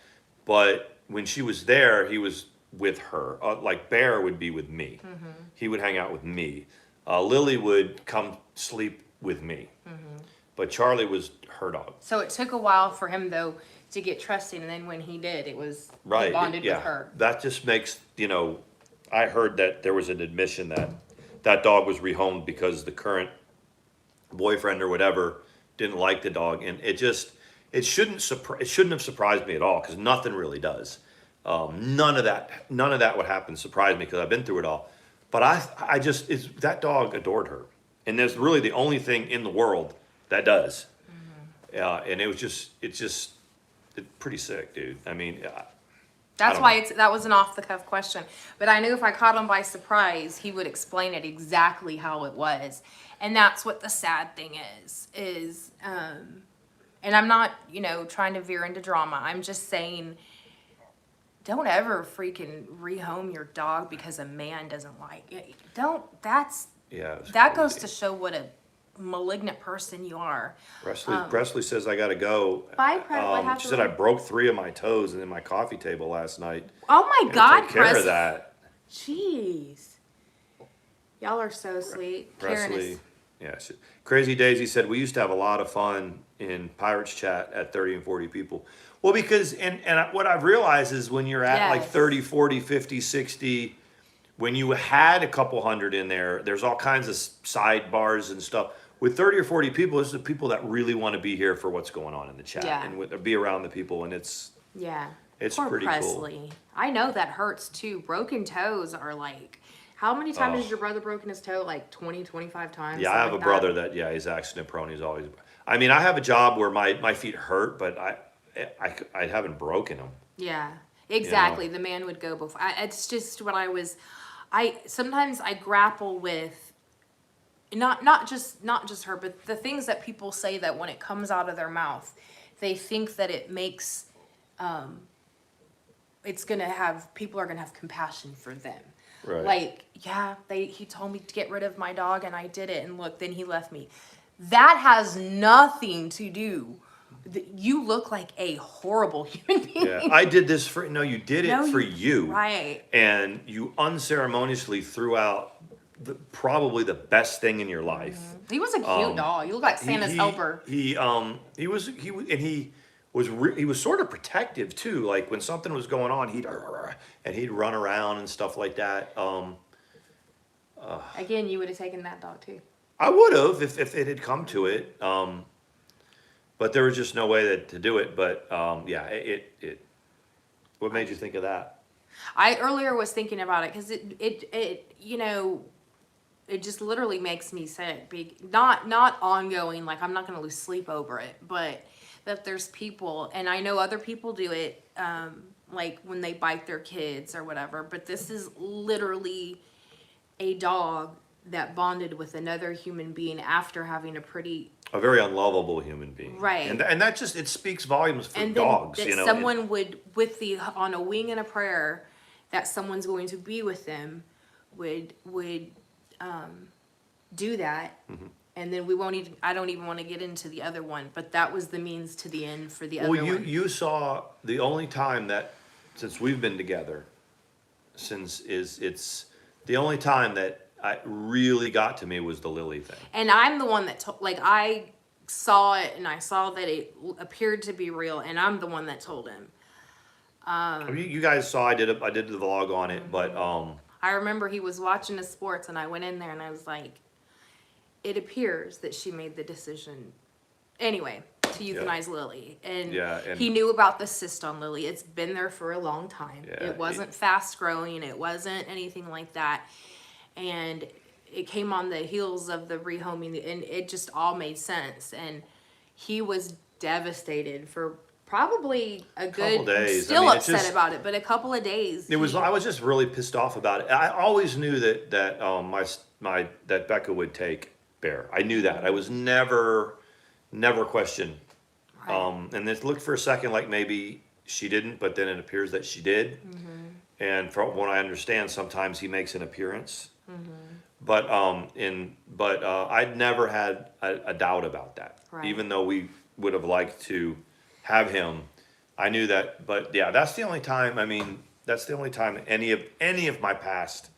But when she was there, he was with her. Like Bear would be with me. He would hang out with me. Lily would come sleep with me. But Charlie was her dog. So it took a while for him though to get trusting, and then when he did, it was right. He bonded with her. That just makes, you know, I heard that there was an admission that dog was rehomed because the current boyfriend or whatever didn't like the dog, and it shouldn't have surprised me at all, because nothing really does. None of that would happen surprised me, because I've been through it all. But that dog adored her, and there's really the only thing in the world that does. And it's pretty sick, dude. I mean, that's why that was an off the cuff question. But I knew if I caught him by surprise, he would explain it exactly how it was. And that's what the sad thing is, and I'm not, you know, trying to veer into drama. I'm just saying, don't ever freaking rehome your dog because a man doesn't like it. That goes to show what a malignant person you are. Presley says I gotta go. Bye, Presley. She said I broke 3 of my toes in my coffee table last night. Oh my God, take care of that. Jeez, y'all are so sweet. Presley, Crazy Daisy said we used to have a lot of fun in Pirates chat at 30 and 40 people. Well, because and what I've realized is when you're at like 30, 40, 50, 60, when you had a couple hundred in there, there's all kinds of sidebars and stuff. With 30 or 40 people, this is the people that really want to be here for what's going on in the chat and be around the people, and it's Poor pretty Presley. cool. I know that hurts too. Broken toes are like, how many times has your brother broken his toe? Like 20, 25 times? Yeah, I have a brother that he's accident prone. He's always. I mean, I have a job where my feet hurt, but I haven't broken them. Yeah, exactly. You know? The man would go before. It's just what sometimes I grapple with. Not just her, but the things that people say that when it comes out of their mouth, they think that it makes, people are gonna have compassion for them. Right. Like, he told me to get rid of my dog and I did it, and look, then he left me. That has nothing to do. You look like a horrible human being. Yeah, I did this you did it for you. Right. And you unceremoniously threw out probably the best thing in your life. He was a cute dog. You look like Santa's helper. He was sort of protective too. Like when something was going on, he'd run around and stuff like that. Again, you would have taken that dog too. I would have if it had come to it. But there was just no way to do it. But yeah, it. What made you think of that? I earlier was thinking about it because it you know, it just literally makes me sick. Not ongoing, like I'm not going to lose sleep over it, but that there's people, and I know other people do it, like when they bite their kids or whatever, but this is literally a dog that bonded with another human being after having A very unlovable human being, right, and that just it speaks volumes for and dogs. then that You know, someone would on a wing and a prayer that someone's going to be with them would do that. Mm-hmm. And then I don't even want to get into the other one, but that was the means to the end for the other well, one. you saw the only time that since we've been together, it's the only time that I really got to me was the Lily thing. And I'm the one that like I saw it and I saw that it appeared to be real, and I'm the one that told him. You guys saw I did the vlog on it, but I remember he was watching the sports, and I went in there and I was like, it appears that she made the decision anyway to euthanize Lily, and he knew about the cyst on Lily. It's been there for a long time. It wasn't fast growing, it wasn't anything like that, and it came on the heels of the rehoming, and it just all made sense. And he was devastated for probably a good days. Still upset about it, but a couple of days. I was just really pissed off about it. I always knew that that Becca would take Bear. I knew that. I was never questioned. Right. And it looked for a second like maybe she didn't, but then it appears that she did. And from what I understand, sometimes he makes an appearance. But I'd never had a doubt about that. Right. Even though we would have liked to have him, I knew that. But yeah, that's the only time. I mean, that's the only time any of my past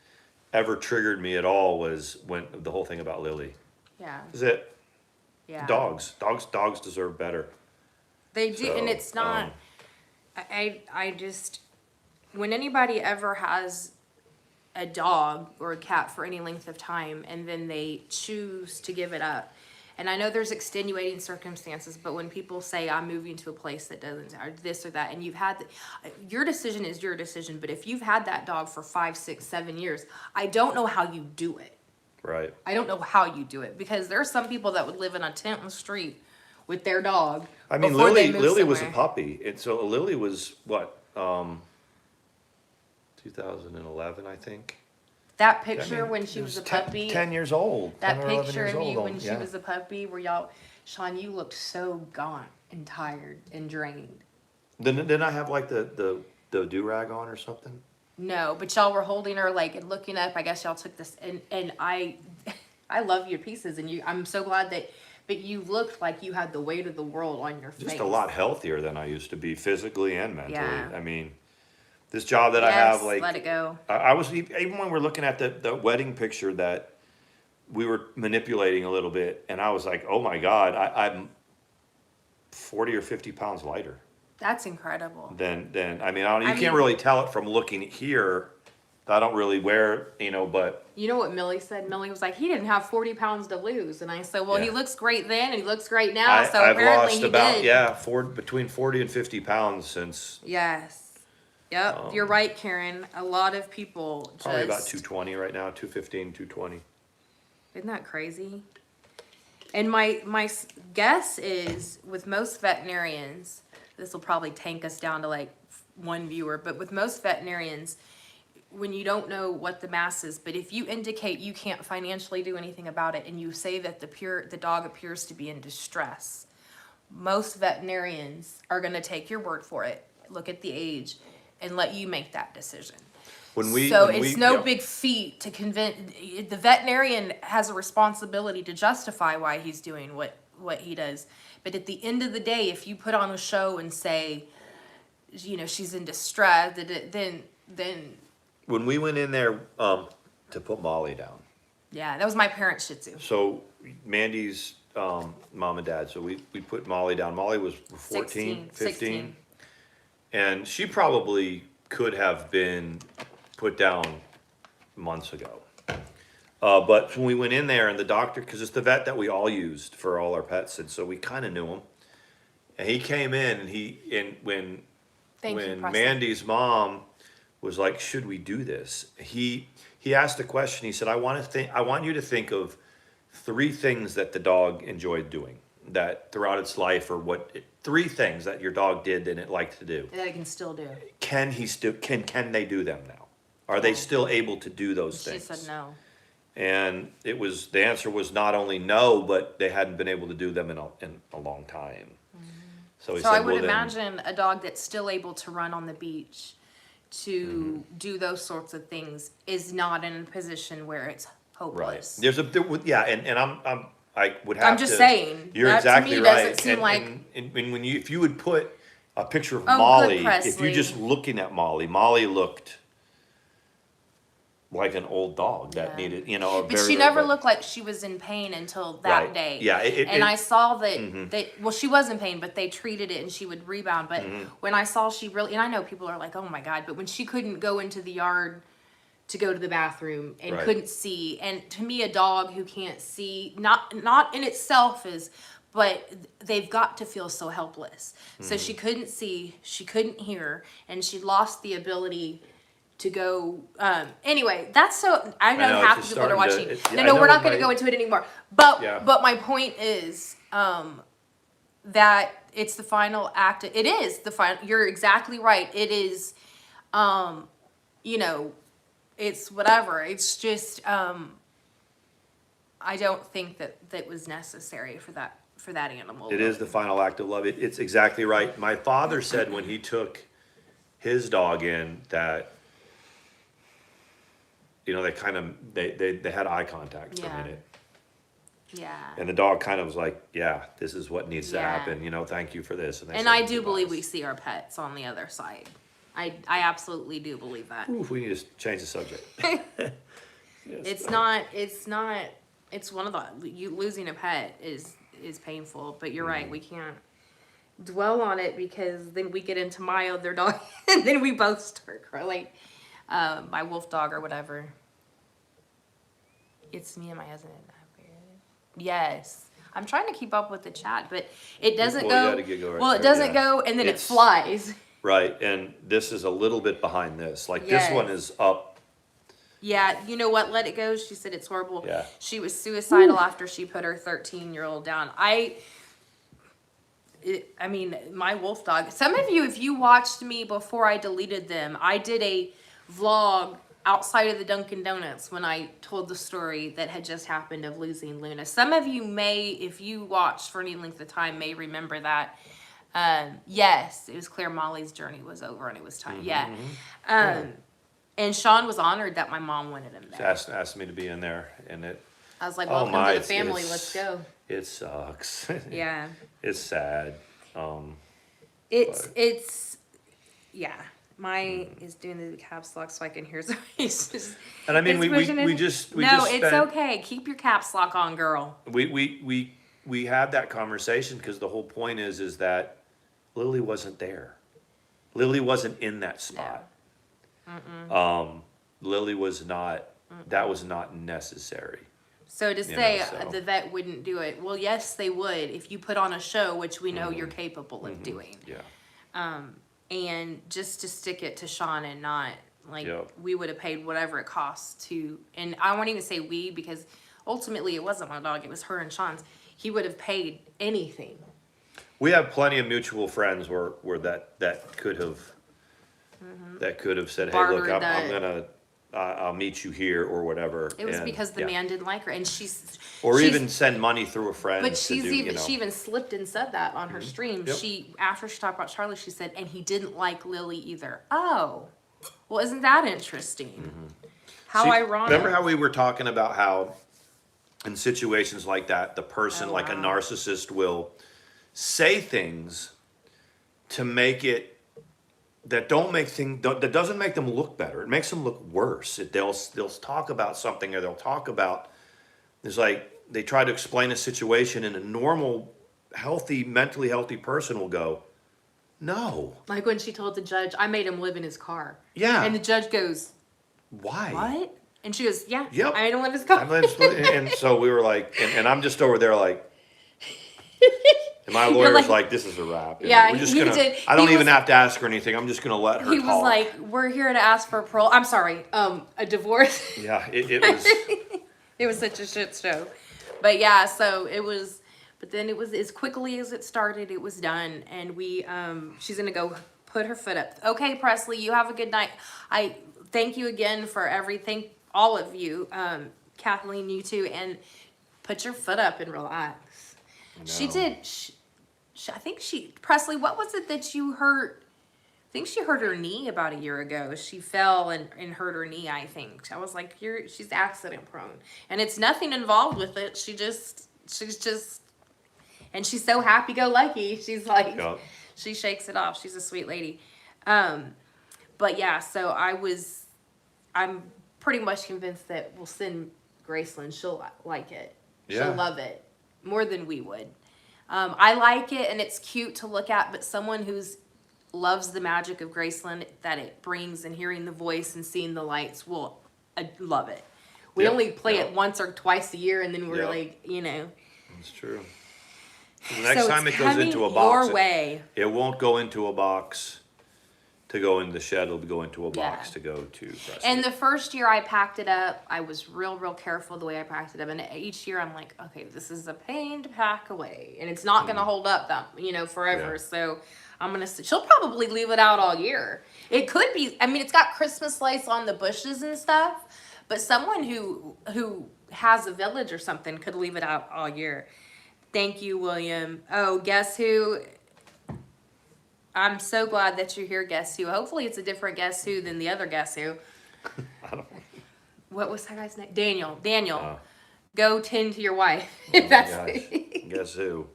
ever triggered me at all was when the whole thing about Lily. Yeah. Is it? Yeah. Dogs deserve better. They do, So, and it's not. I just, when anybody ever has a dog or a cat for any length of time and then they choose to give it up, and I know there's extenuating circumstances, but when people say I'm moving to a place that doesn't, or this or that, and you've had your decision is your decision, but if you've had that dog for 5, 6, 7 years, I don't know how you do it. Right. I don't know how you do it, because there are some people that would live in a tent on the street with their dog. I mean, before they Lily move was a somewhere. puppy, and so Lily was what, 2011, I think. That picture I mean, when she it was a 10 puppy. 10 years old. That 10 or 11 picture years of you old, when she yeah. was a puppy, where y'all, Sean, you looked so gaunt and tired and drained. Didn't I have like the do-rag on or something? No, but y'all were holding her like and looking up. I guess y'all took this, and I love your pieces, and I'm so glad that. But you looked like you had the weight of the world on your face. Just a lot healthier than I used to be, physically and mentally. Yeah. I mean, this job that I have, like, let it go. I was, even when we're looking at the wedding picture that we were manipulating a little bit, and I was like, oh my God, I'm 40 or 50 pounds lighter. That's incredible. Then I mean, you can't really tell it from looking here. I don't really wear, but. You know what Millie said? Millie was like, he didn't have 40 pounds to lose. And I said, well, Yeah. he looks great then, and he looks great now. So I've apparently lost he about, did. between 40 and 50 pounds since. Yes. Yep, you're right, Karen. A lot of people just... Probably about 220 right now, 215, 220. Isn't that crazy? And my guess is, with most veterinarians, this will probably tank us down to like one viewer, but with most veterinarians, when you don't know what the mass is, but if you indicate you can't financially do anything about it, and you say that the dog appears to be in distress, most veterinarians are going to take your word for it, look at the age, and let you make that decision. It's no big feat to convince. The veterinarian has a responsibility to justify why he's doing what he does. But at the end of the day, if you put on a show and say, she's in distress, then. When we went in there to put Molly down. Yeah, that was my parents' Shih Tzu. So Mandy's mom and dad. So we put Molly down. Molly was 14, 15. 16. And she probably could have been put down months ago. But when we went in there and the doctor, because it's the vet that we all used for all our pets, and so we kind of knew him. And he came in and when Thank you, Preston. Mandy's mom was like, "Should we do this?" He asked a question. He said, I want you to think of 3 things that the dog enjoyed doing that throughout its life, or 3 things that your dog did and it liked to do. That I can still do. Can they do them now? Are they still able to do those She things? said no. And the answer was not only no, but they hadn't been able to do them in a long time. So he said, I would well, then, imagine a dog that's still able to run on the beach, to do those sorts of things, is not in a position where it's hopeless. right. I would have I'm just saying. You're that exactly to me right. Doesn't seem like. And when if you would put a picture of Oh, good, Molly, if Presley. you're just looking at Molly looked like an old dog that Yeah. needed, But she never looked like she was in pain until that Right. day. Yeah, I saw that she was in pain, but they treated it and she would rebound. But when I saw she really, and I know people are like, oh my God, but when she couldn't go into the yard to go to the bathroom and Right. couldn't see, and to me, a dog who can't see, not in itself but they've got to feel so helpless. So she couldn't see, she couldn't hear, and she lost the ability to go. Anyway, that's so. I know it's half the just people that are starting watching. to- No, I no, know we're not it going to might- go into it anymore. But Yeah. but my point is that it's the final act. It is the final. You're exactly right. It is. It's whatever. It's just. I don't think that was necessary for that animal. It is the final act of love. It's exactly right. My father said when he took his dog in that, they had eye contact for a Yeah. minute. Yeah. And the dog kind of was like, yeah, this is what needs to Yeah. happen, thank you for this. they And said I do goodbyes. believe we see our pets on the other side. I absolutely do believe that. Ooh, we need to change the subject. It's one of losing a pet is painful, but you're right, we can't dwell on it because then we get into my other dog and then we both start crying. My wolf dog or whatever. It's me and my husband. Yes. I'm trying to keep up with the chat, but it doesn't Well, you go. gotta get go right Well, it there, doesn't yeah. go and then it It's- flies. Right, and this is a little bit behind this. Like Yes. this one is up. Yeah, you know what? Let it go. She said it's horrible. Yeah. She was suicidal after she put her 13-year-old down. I mean, my wolf dog. Some of you, if you watched me before I deleted them, I did a vlog outside of the Dunkin' Donuts when I told the story that had just happened of losing Luna. Some of you may, if you watched for any length of time, may remember that. Yes, it was clear Molly's journey was over and it was time. Yeah. And Sean was honored that my mom wanted him there. Asked me to be in there, and I was like, Oh welcome my, to the family, it's- let's go. it sucks. Yeah. It's sad. It's yeah. My is doing the caps lock so I can hear Zoe's. And I mean, It's pushing it. we just No, it's spent, okay. Keep your caps lock on, girl. we had that conversation because the whole point is that Lily wasn't there. Lily wasn't in that spot. Lily was not. That was not necessary. So to say so. the vet wouldn't do it, well, yes, they would if you put on a show, which we know you're capable of doing. Yeah. And just to stick it to Sean and not like Yep. we would have paid whatever it costs to, and I won't even say we because ultimately it wasn't my dog, it was her and Sean's. He would have paid anything. We have plenty of mutual friends where that could have said, hey, look, Bartered I'm that. gonna I'll meet you here or whatever. It was and, because the yeah. man didn't like her, and Or she's- even send money through a friend. But to she's do, even she even slipped and said that on her stream. Yep. She after she talked about Charlie, she said, and he didn't like Lily either. Oh, well, isn't that interesting? How See, ironic. Remember how we were talking about how in situations like that, the person, Oh, like a wow. narcissist, will say things to make it that that doesn't make them look better. It makes them look worse. They'll talk about something, or they'll talk about. It's like they try to explain a situation, and a normal, mentally healthy person will go, "No, Like when she told the judge, I made him live in his car. yeah, And the judge goes, why? what? And she goes, yeah, Yep. I don't let us go. And so we were like, and I'm just over there like, and my lawyer's like, this is a wrap. And Yeah, we're just he gonna, did. I don't He even was- have to ask her anything. I'm just gonna let her He talk. was like, we're here to ask for parole. I'm sorry, a divorce. Yeah, it was. It was such a shit show. But yeah, so it was, but then it was as quickly as it started, it was done. And we, she's gonna go put her foot up. Okay, Presley, you have a good night. I thank you again for everything, all of you, Kathleen, you too, and put your foot up and relax. She did, I think Presley, what was it that you hurt? I think she hurt her knee about a year ago. She fell and hurt her knee, I think. I was like, she's accident prone. And it's nothing involved with it. She's just, and she's so happy-go-lucky. She's like, she shakes it off. She's a sweet lady. But yeah, so I'm pretty much convinced that we'll send Graceland. She'll like it. Yeah. She'll love it more than we would. I like it and it's cute to look at, but someone who's loves the magic of Graceland that it brings and hearing the voice and seeing the lights will love it. We only play it once or twice a year and then we're like, you know. It's true. The next time it goes into a box, it won't go into a box to go in the shed. It'll go into a box to go to. And the first year I packed it up, I was real careful the way I packed it up. And each year I'm like, okay, this is a pain to pack away. And it's not going to hold up that, forever. So I'm going to, she'll probably leave it out all year. It could be, I mean, it's got Christmas lights on the bushes and stuff, but someone who has a village or something could leave it out all year. Thank you, William. Oh, guess who? I'm so glad that you're here, Guess Who. Hopefully it's a different Guess Who than the other Guess Who. I don't know. What was that guy's name? Daniel. Go tend to your wife. If that's Guess Who?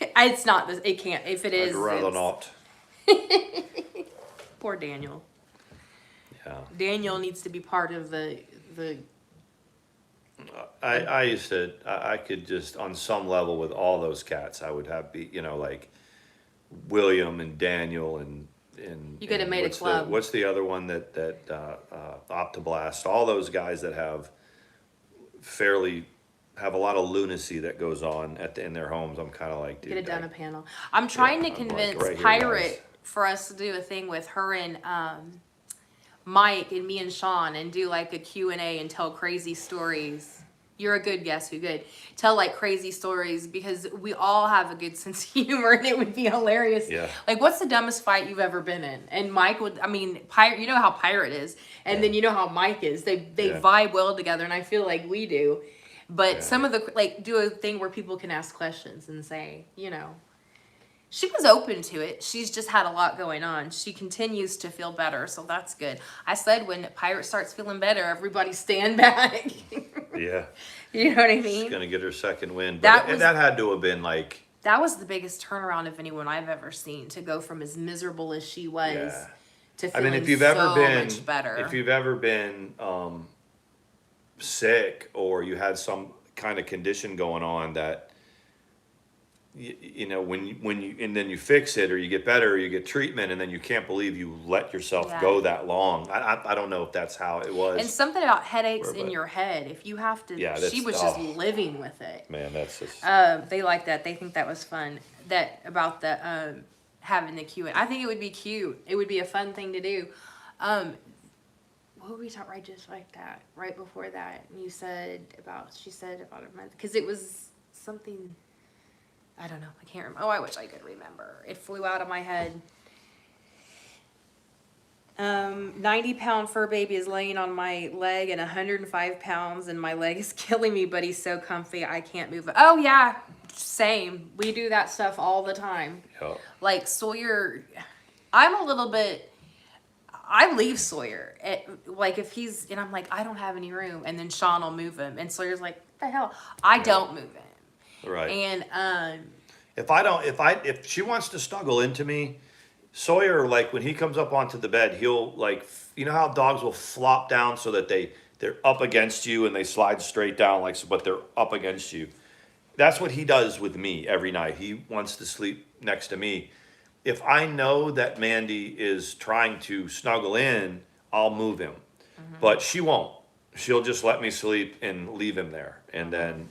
It's not this. It can't. If it is, I'd rather not. Poor Daniel. Yeah. Daniel needs to be part of the. I used to. I could just on some level with all those cats. I would have like William and Daniel and you could have made a club. What's the other one that Optoblast? All those guys that have a lot of lunacy that goes on in their homes. I'm kind of like, dude, could have done a panel. I'm trying to convince Pirate for us to do a thing with her and Mike and me and Sean and do like a Q&A and tell crazy stories. You're a good Guess Who, good. Tell like crazy stories because we all have a good sense of humor and it would be hilarious. Yeah. Like, what's the dumbest fight you've ever been in? And Mike would, Pirate, you know how Pirate is, and then you know how Mike is. They vibe well together, and I feel like we do. But some of the, do a thing where people can ask questions and say, she was open to it. She's just had a lot going on. She continues to feel better, so that's good. I said when Pirate starts feeling better, everybody stand back. Yeah. You know what I mean? She's going to get her second win. But that had to have been like... That was the biggest turnaround of anyone I've ever seen, to go from as miserable as she was to feeling much better. If you've ever been sick or you had some kind of condition going on that, when you and then you fix it or you get better or you get treatment and then you can't believe you let yourself go that long. I don't know if that's how it was. And something about headaches in your head. If you have to, she was just living with it. Man, that's just. They like that. They think that was fun. That about the having the Q. I think it would be cute. It would be a fun thing to do. What were we talking right just like that? Right before that, and she said about a month because it was something. I don't know. I can't remember. Oh, I wish I could remember. It flew out of my head. 90-pound fur baby is laying on my leg and 105 pounds and my leg is killing me, but he's so comfy I can't move it. Oh, yeah. Same. We do that stuff all the time. Yep. Like Sawyer, I'm a little bit... I leave Sawyer. If he's... And I'm like, I don't have any room. And then Sean will move him. And Sawyer's like, what the hell? I don't move him. Right. And if she wants to snuggle into me, Sawyer, when he comes up onto the bed, he'll how dogs will flop down so that they're up against you and they slide straight down but they're up against you. That's what he does with me every night. He wants to sleep next to me. If I know that Mandi is trying to snuggle in, I'll move him. Mm-hmm. But she won't. she'll just let me sleep and leave him there, and then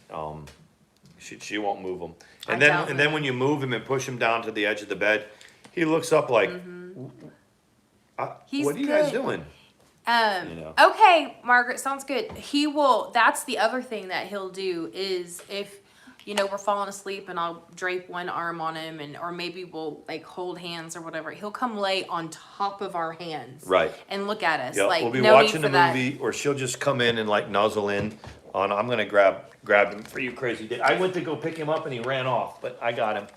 she won't move him. And then when you move him and push him down to the edge of the bed, he looks up like, He's "What are you good. guys doing?" Okay, Margaret, sounds good. He will. That's the other thing that he'll do is if. We're falling asleep and I'll drape one arm on him or maybe we'll like hold hands or whatever. He'll come lay on top of our hands. Right. And look at us. Yeah, Like, we'll be no watching need the for movie, or she'll just come in and like nuzzle in on, I'm gonna grab him for you crazy day. I went to go pick him up and he ran off, but I got him.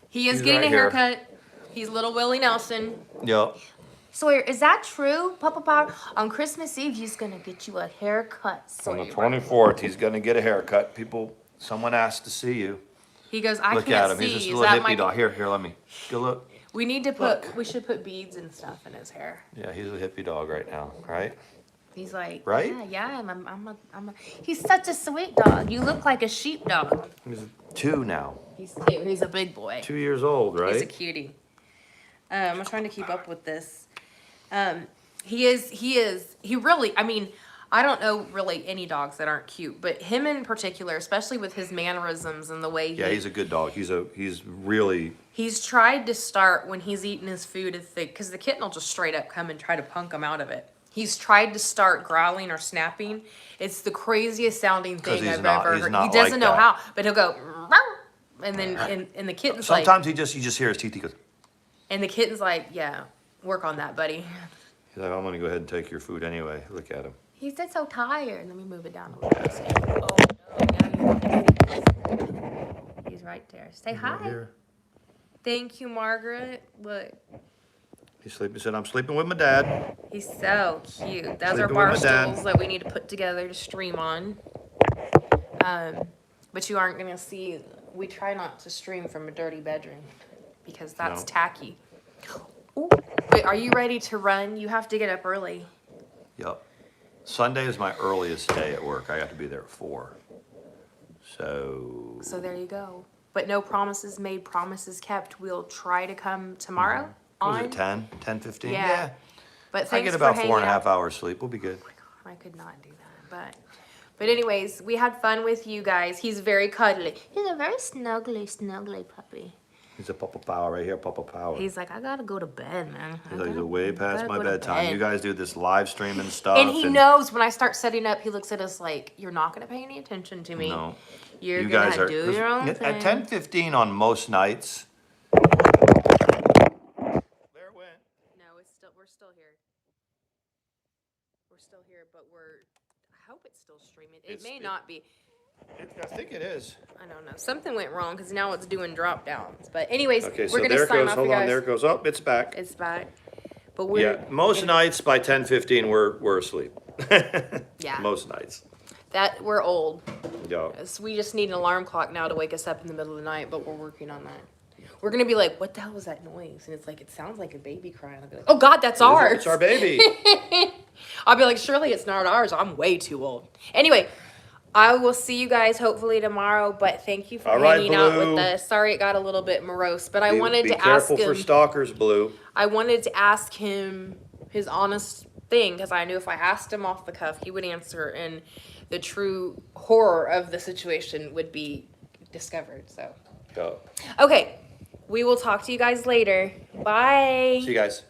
He is He's getting right a here. haircut. He's little Willie Nelson. Yep. Sawyer, is that true? Papa Power, on Christmas Eve, he's gonna get you a haircut, On Sawyer. the 24th, he's gonna get a haircut. Someone asked to see you. He goes, I Look can't at him. see. He's just a Is little that hippie my... dog. Here, let me. Go look. We should put beads and stuff in his hair. Yeah, he's a hippie dog right now, right? He's like, Right? yeah, he's such a sweet dog. You look like a sheepdog. He's 2 now. He's cute. He's a big boy. 2 years old, right? He's a cutie. I'm trying to keep up with this. He really, I mean, I don't know really any dogs that aren't cute, but him in particular, especially with his mannerisms and the way Yeah, he's a good dog. He's tried to start when he's eating his food, because the kitten will just straight up come and try to punk him out of it. He's tried to start growling or snapping. It's the craziest sounding thing I've ever heard. He doesn't know how, but he'll go, and then and the kitten's like, sometimes you just hear his teeth. He goes, and the kitten's like, yeah, work on that, buddy. he's like, I'm gonna go ahead and take your food anyway. Look at him. He's just so tired. Let me move it down a little bit. Oh no, now he's right there. Say hi. Right here. Thank you, Margaret. Look, He's sleeping. He said, I'm sleeping with my dad. he's so cute. Those are Sleeping bar with my dad. stools that we need to put together to stream on. But you aren't gonna see. We try not to stream from a dirty bedroom because that's No. tacky. Ooh. Wait, are you ready to run? You have to get up early. Yep. Sunday is my earliest day at work. I have to be there at 4. So So there you go. But no promises made, promises kept. We'll try to come tomorrow was on. it 10, 10:15? Yeah. But I thanks get for about hanging 4.5 out. hours sleep. We'll be good. I could not do that, but anyways, we had fun with you guys. He's very cuddly. He's a very snuggly puppy. He's a Papa Power right here, Papa Power. He's like, I gotta go to bed, man. He's like, way past gotta my go to bedtime. bed." You guys do this live streaming stuff. And he knows when I start setting up, he looks at us like, you're not gonna pay any attention to me. No. You're You gonna guys are do your own thing. at 10:15 on most nights. There it went. No, we're still here. We're still here, but I hope it's still streaming. It may not be. I think it is. I don't know. Something went wrong because now it's doing drop downs. But anyways, Okay, so we're gonna there it sign goes. off, Hold you on, guys. there it goes. Oh, it's back. It's back. But we're Most nights by 10:15 we're asleep. Yeah. Most nights. that we're old. Yeah. So we just need an alarm clock now to wake us up in the middle of the night, but we're working on that. We're gonna be like, what the hell was that noise? And it's like, it sounds like a baby crying. I'll be like, oh God, that's ours. It's our baby. I'll be like, surely it's not ours. I'm way too old. Anyway, I will see you guys hopefully tomorrow, but thank you for All right, hanging out Blue. with us. Sorry it got a little bit morose, but I wanted be to ask careful him. for stalkers, Blue. I wanted to ask him his honest thing because I knew if I asked him off the cuff, he would answer, and the true horror of the situation would be discovered. So, Go. okay, we will talk to you guys later. Bye. See you guys.